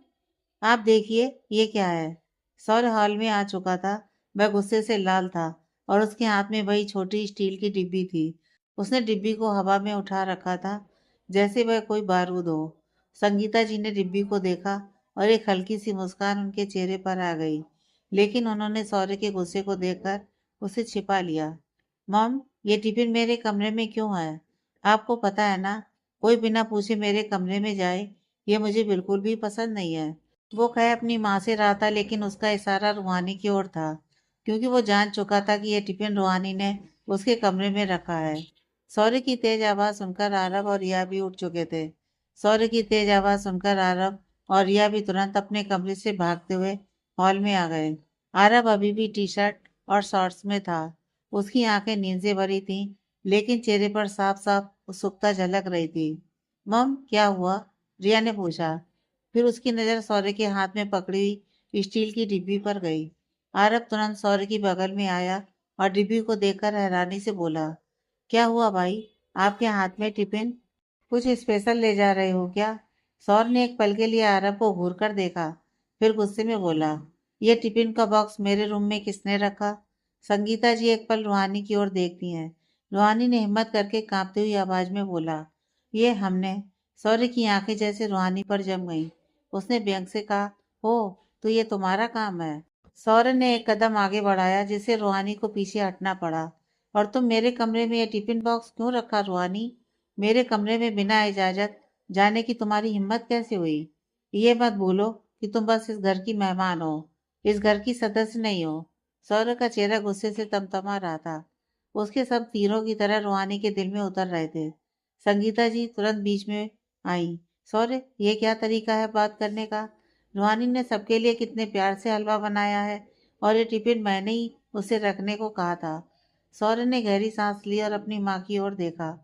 आप देखिए, ये क्या है। सौर्य हॉल में आ चुका था। वह गुस्से से लाल था और उसके हाथ में वही छोटी स्टील की डिब्बी थी। उसने डिब्बी को हवा में उठा रखा था, जैसे वह कोई बारूद हो। संगीता जी ने डिब्बी को देखा और एक हल्की सी मुस्कान उनके चेहरे पर आ गई, लेकिन उन्होंने सौर्य के गुस्से को देखकर उसे छिपा लिया। मॉम, ये टिफिन मेरे कमरे में क्यों है? आपको पता है ना, कोई बिना पूछे मेरे कमरे में जाए, ये मुझे बिल्कुल भी पसंद नहीं है। वो कह अपनी माँ से रहा था, लेकिन उसका इशारा रूहानी की ओर था, क्योंकि वो जान चुका था कि यह टिफिन रूहानी ने उसके कमरे में रखा है। सौर्य की तेज आवाज सुनकर आरव और रिया भी उठ चुके थे। सौर्य की तेज आवाज सुनकर आरव और रिया भी तुरंत अपने कमरे से भागते हुए हॉल में आ गए। आरव अभी भी टी शर्ट और शॉर्ट्स में था। उसकी आंखें नींद से भरी थीं, लेकिन चेहरे पर साफ साफ उत्सुकता झलक रही थी। मम, क्या हुआ? रिया ने पूछा। फिर उसकी नजर सौर्य के हाथ में पकड़ी हुई स्टील की डिब्बी पर गई। आरव तुरंत सौर्य की बगल में आया और डिब्बी को देखकर हैरानी से बोला, क्या हुआ भाई? आपके हाथ में टिफिन? कुछ स्पेशल ले जा रहे हो क्या? सौर ने एक पल के लिए आरव को घूर कर देखा, फिर गुस्से में बोला, यह टिफिन का बॉक्स मेरे रूम में किसने रखा? संगीता जी एक पल रूहानी की ओर देखती हैं। रूहानी ने हिम्मत करके कांपती हुई आवाज में बोला, ये हमने। सौर्य की आंखें जैसे रूहानी पर जम गईं। उसने व्यंग से कहा, हो, तो ये तुम्हारा काम है? सौर्य ने एक कदम आगे बढ़ाया, जिससे रूहानी को पीछे हटना पड़ा। और तुम मेरे कमरे में ये टिफिन बॉक्स क्यों रखा रूहानी? मेरे कमरे में बिना इजाजत जाने की तुम्हारी हिम्मत कैसे हुई? ये मत भूलो कि तुम बस इस घर की मेहमान हो, इस घर की सदस्य नहीं हो। सौर्य का चेहरा गुस्से से तमतमा रहा था। उसके सब तीरों की तरह रूहानी के दिल में उतर रहे थे। संगीता जी तुरंत बीच में आई। सौर्य, ये क्या तरीका है बात करने का? रूहानी ने सबके लिए कितने प्यार से हलवा बनाया है, और ये टिफिन मैंने ही उसे रखने को कहा था। सौर्य ने गहरी सांस ली और अपनी माँ की ओर देखा।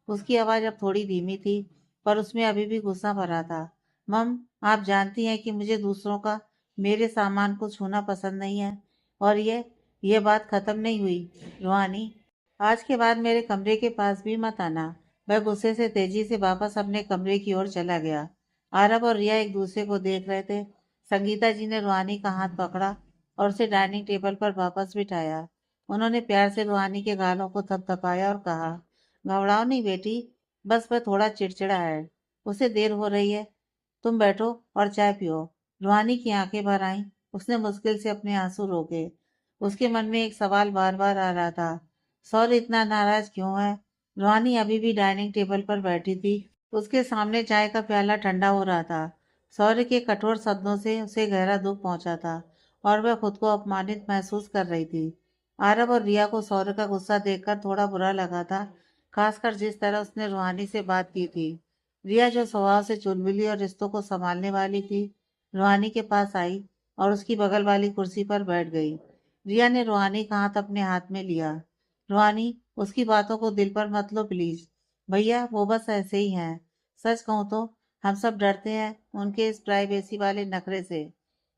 उसकी आवाज अब थोड़ी धीमी थी, पर उसमें अभी भी गुस्सा भरा था। मम, आप जानती हैं कि मुझे दूसरों का मेरे सामान को छूना पसंद नहीं है। और ये बात खत्म नहीं हुई रूहानी। आज के बाद मेरे कमरे के पास भी मत आना। वह गुस्से से तेजी से वापस अपने कमरे की ओर चला गया। आरव और रिया एक दूसरे को देख रहे थे। संगीता जी ने रूहानी का हाथ पकड़ा और उसे डाइनिंग टेबल पर वापस बिठाया। उन्होंने प्यार से रूहानी के गालों को थपथपाया और कहा, घबराओ नहीं बेटी, बस वह थोड़ा चिड़चिड़ा है, उसे देर हो रही है। तुम बैठो और चाय पियो। रूहानी की आंखें भर आईं। उसने मुश्किल से अपने आंसू रोके। उसके मन में एक सवाल बार बार आ रहा था, सौर्य इतना नाराज क्यों है? रूहानी अभी भी डाइनिंग टेबल पर बैठी थी। उसके सामने चाय का प्याला ठंडा हो रहा था। सौर्य के कठोर शब्दों से उसे गहरा दुख पहुंचा था, और वह खुद को अपमानित महसूस कर रही थी। आरव और रिया को सौर्य का गुस्सा देखकर थोड़ा बुरा लगा था, खासकर जिस तरह उसने रूहानी से बात की थी। रिया, जो स्वभाव से चुलबुली और रिश्तों को संभालने वाली थी, रूहानी के पास आई और उसकी बगल वाली कुर्सी पर बैठ गई। रिया ने रूहानी का हाथ अपने हाथ में लिया। रूहानी, उसकी बातों को दिल पर मत लो प्लीज। भैया, वो बस ऐसे ही हैं। सच कहूँ तो हम सब डरते हैं उनके इस प्राइवेसी वाले नखरे से।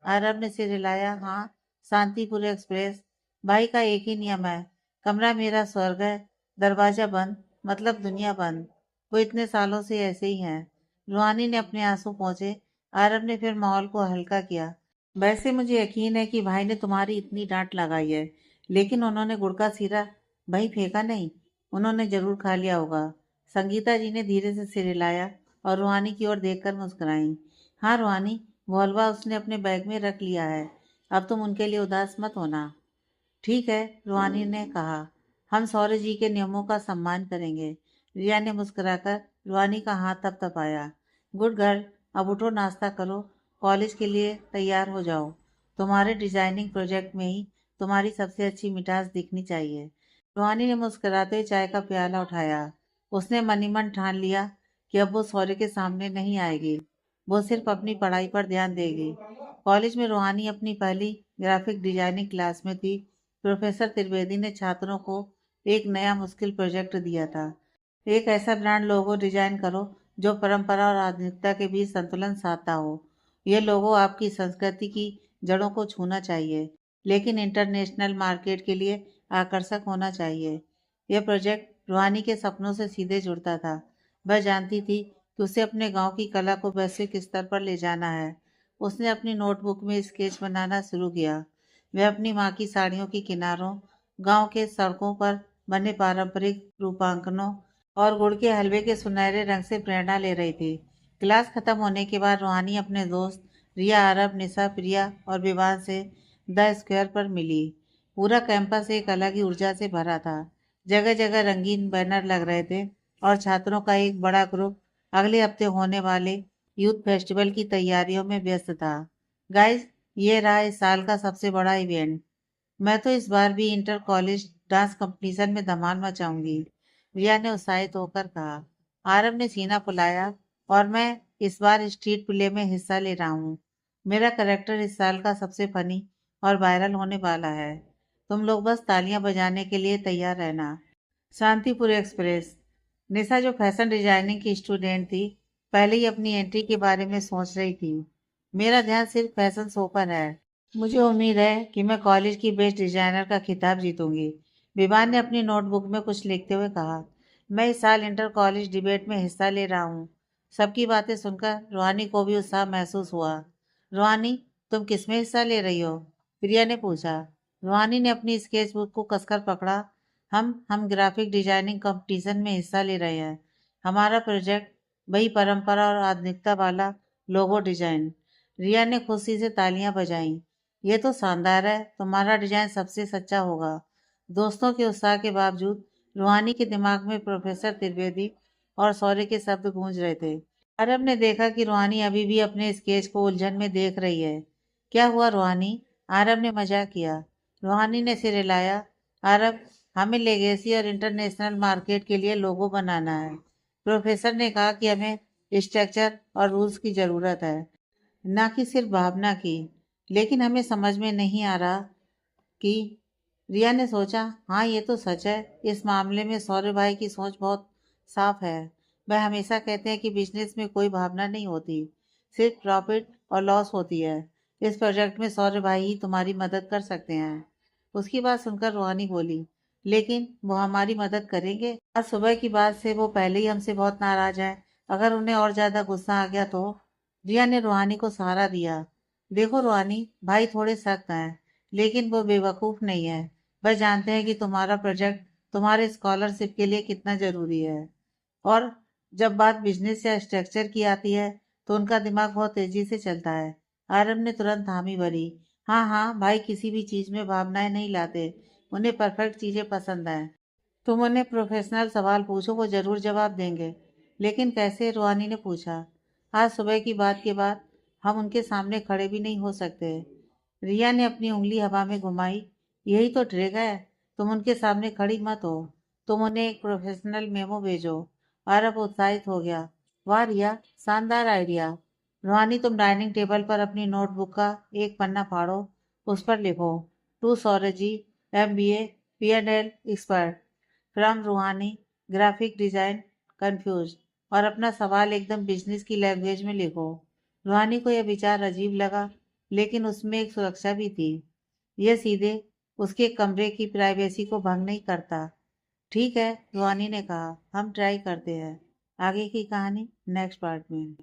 आरव ने सिर हिलाया। हाँ, शांतिपुर एक्सप्रेस। भाई का एक ही नियम है, कमरा मेरा स्वर्ग है, दरवाजा बंद मतलब दुनिया बंद। वो इतने सालों से ऐसे ही हैं। रूहानी ने अपने आंसू पोंछे। आरव ने फिर माहौल को हल्का किया। वैसे मुझे यकीन है कि भाई ने तुम्हारी इतनी डांट लगाई है, लेकिन उन्होंने गुड़ का सीरा वहीं फेंका नहीं, उन्होंने जरूर खा लिया होगा। संगीता जी ने धीरे से सिर हिलाया और रूहानी की ओर देखकर मुस्कुराई। हाँ रूहानी, वो हलवा उसने अपने बैग में रख लिया है, अब तुम उनके लिए उदास मत होना। ठीक है, रूहानी ने कहा, हम सौर्य जी के नियमों का सम्मान करेंगे। रिया ने मुस्कुराकर रूहानी का हाथ थपथपाया। गुड गर्ल, अब उठो, नाश्ता करो, कॉलेज के लिए तैयार हो जाओ। तुम्हारे डिजाइनिंग प्रोजेक्ट में ही तुम्हारी सबसे अच्छी मिठास दिखनी चाहिए। रूहानी ने मुस्कुराते हुए चाय का प्याला उठाया। उसने मन ही मन ठान लिया कि अब वो सौर्य के सामने नहीं आएगी, वो सिर्फ अपनी पढ़ाई पर ध्यान देगी। कॉलेज में रूहानी अपनी पहली ग्राफिक डिजाइनिंग क्लास में थी। प्रोफेसर त्रिवेदी ने छात्रों को एक नया मुश्किल प्रोजेक्ट दिया था। एक ऐसा ब्रांड लोगो डिजाइन करो जो परंपरा और आधुनिकता के बीच संतुलन साधता हो। ये लोगो आपकी संस्कृति की जड़ों को छूना चाहिए, लेकिन इंटरनेशनल मार्केट के लिए आकर्षक होना चाहिए। यह प्रोजेक्ट रूहानी के सपनों से सीधे जुड़ता था। वह जानती थी कि उसे अपने गांव की कला को वैश्विक स्तर पर ले जाना है। उसने अपनी नोटबुक में स्केच बनाना शुरू किया। वह अपनी माँ की साड़ियों के किनारों, गांव के सड़कों पर बने पारंपरिक रूपांकनों और गुड़ के हलवे के सुनहरे रंग से प्रेरणा ले रही थी। क्लास खत्म होने के बाद रूहानी अपने दोस्त रिया, अरब, निशा, प्रिया और विवान से द स्क्वायर पर मिली। पूरा कैंपस एक अलग ही ऊर्जा से भरा था। जगह जगह रंगीन बैनर लग रहे थे और छात्रों का एक बड़ा ग्रुप अगले हफ्ते होने वाले यूथ फेस्टिवल की तैयारियों में व्यस्त था। गाइस, ये रहा इस साल का सबसे बड़ा इवेंट। मैं तो इस बार भी इंटर कॉलेज डांस कंपटीशन में धमाल मचाऊंगी, रिया ने उत्साहित होकर कहा। आरव ने सीना फुलाया और मैं इस बार स्ट्रीट प्ले में हिस्सा ले रहा हूँ। मेरा करेक्टर इस साल का सबसे फनी और वायरल होने वाला है। तुम लोग बस तालियां बजाने के लिए तैयार रहना। शांतिपुर एक्सप्रेस। निशा जो फैशन डिजाइनिंग की स्टूडेंट थी, पहले ही अपनी एंट्री के बारे में सोच रही थी। मेरा ध्यान सिर्फ फैशन शो पर है। मुझे उम्मीद है कि मैं कॉलेज की बेस्ट डिजाइनर का खिताब जीतूंगी। विवान ने अपनी नोटबुक में कुछ लिखते हुए कहा। मैं इस साल इंटर कॉलेज डिबेट में हिस्सा ले रहा हूँ। सबकी बातें सुनकर रूहानी को भी उत्साह महसूस हुआ। रूहानी, तुम किस में हिस्सा ले रही हो? प्रिया ने पूछा। रूहानी ने अपनी स्केच बुक को कसकर पकड़ा। हम ग्राफिक डिजाइनिंग कंपटीशन में हिस्सा ले रहे हैं। हमारा प्रोजेक्ट वही परंपरा और आधुनिकता वाला लोगो डिजाइन। रिया ने खुशी से तालियां बजाईं। ये तो शानदार है, तुम्हारा डिजाइन सबसे सच्चा होगा। दोस्तों के उत्साह के बावजूद रूहानी के दिमाग में प्रोफेसर त्रिवेदी और सौर्य के शब्द गूंज रहे थे। अरब ने देखा कि रूहानी अभी भी अपने स्केच को उलझन में देख रही है। क्या हुआ रूहानी? आरब ने मजाक किया। रूहानी ने सिर हिलाया। आरब, हमें लेगेसी और इंटरनेशनल मार्केट के लिए लोगो बनाना है। प्रोफेसर ने कहा कि हमें स्ट्रक्चर और रूल्स की ज़रूरत है, ना कि सिर्फ भावना की। लेकिन हमें समझ में नहीं आ रहा कि। रिया ने सोचा, हाँ ये तो सच है। इस मामले में सौर्य भाई की सोच बहुत साफ है। वह हमेशा कहते हैं कि बिजनेस में कोई भावना नहीं होती, सिर्फ प्रॉफिट और लॉस होती है। इस प्रोजेक्ट में सौर्य भाई ही तुम्हारी मदद कर सकते हैं। उसकी बात सुनकर रूहानी बोली, लेकिन वो हमारी मदद करेंगे? आज सुबह की बात से वो पहले ही हमसे बहुत नाराज है। अगर उन्हें और ज्यादा गुस्सा आ गया तो? रिया ने रूहानी को सहारा दिया। देखो रूहानी, भाई थोड़े सख्त हैं, लेकिन वो बेवकूफ नहीं है। वह जानते हैं कि तुम्हारा प्रोजेक्ट तुम्हारे स्कॉलरशिप के लिए कितना जरूरी है। और जब बात बिजनेस या स्ट्रक्चर की आती है तो उनका दिमाग बहुत तेजी से चलता है। आरब ने तुरंत हामी भरी। हाँ हाँ भाई, किसी भी चीज में भावनाएं नहीं लाते। उन्हें परफेक्ट चीजें पसंद हैं। तुम उन्हें प्रोफेशनल सवाल पूछो, वो जरूर जवाब देंगे। लेकिन कैसे? रूहानी ने पूछा। आज सुबह की बात के बाद हम उनके सामने खड़े भी नहीं हो सकते। रिया ने अपनी उंगली हवा में घुमाई। यही तो ट्रिक है। तुम उनके सामने खड़ी मत हो, तुम उन्हें एक प्रोफेशनल मेमो भेजो। आरब उत्साहित हो गया। वाह रिया, शानदार आइडिया। रूहानी, तुम डाइनिंग टेबल पर अपनी नोटबुक का एक पन्ना फाड़ो। उस पर लिखो, to Saurji, MBA, P&L expert, from Roohani, graphic design confuse. और अपना सवाल एकदम बिजनेस की लैंग्वेज में लिखो। रूहानी को यह विचार अजीब लगा, लेकिन उसमें एक सुरक्षा भी थी। यह सीधे उसके कमरे की प्राइवेसी को भंग नहीं करता। ठीक है, रूहानी ने कहा, हम ट्राई करते हैं। आगे की कहानी नेक्स्ट पार्ट में।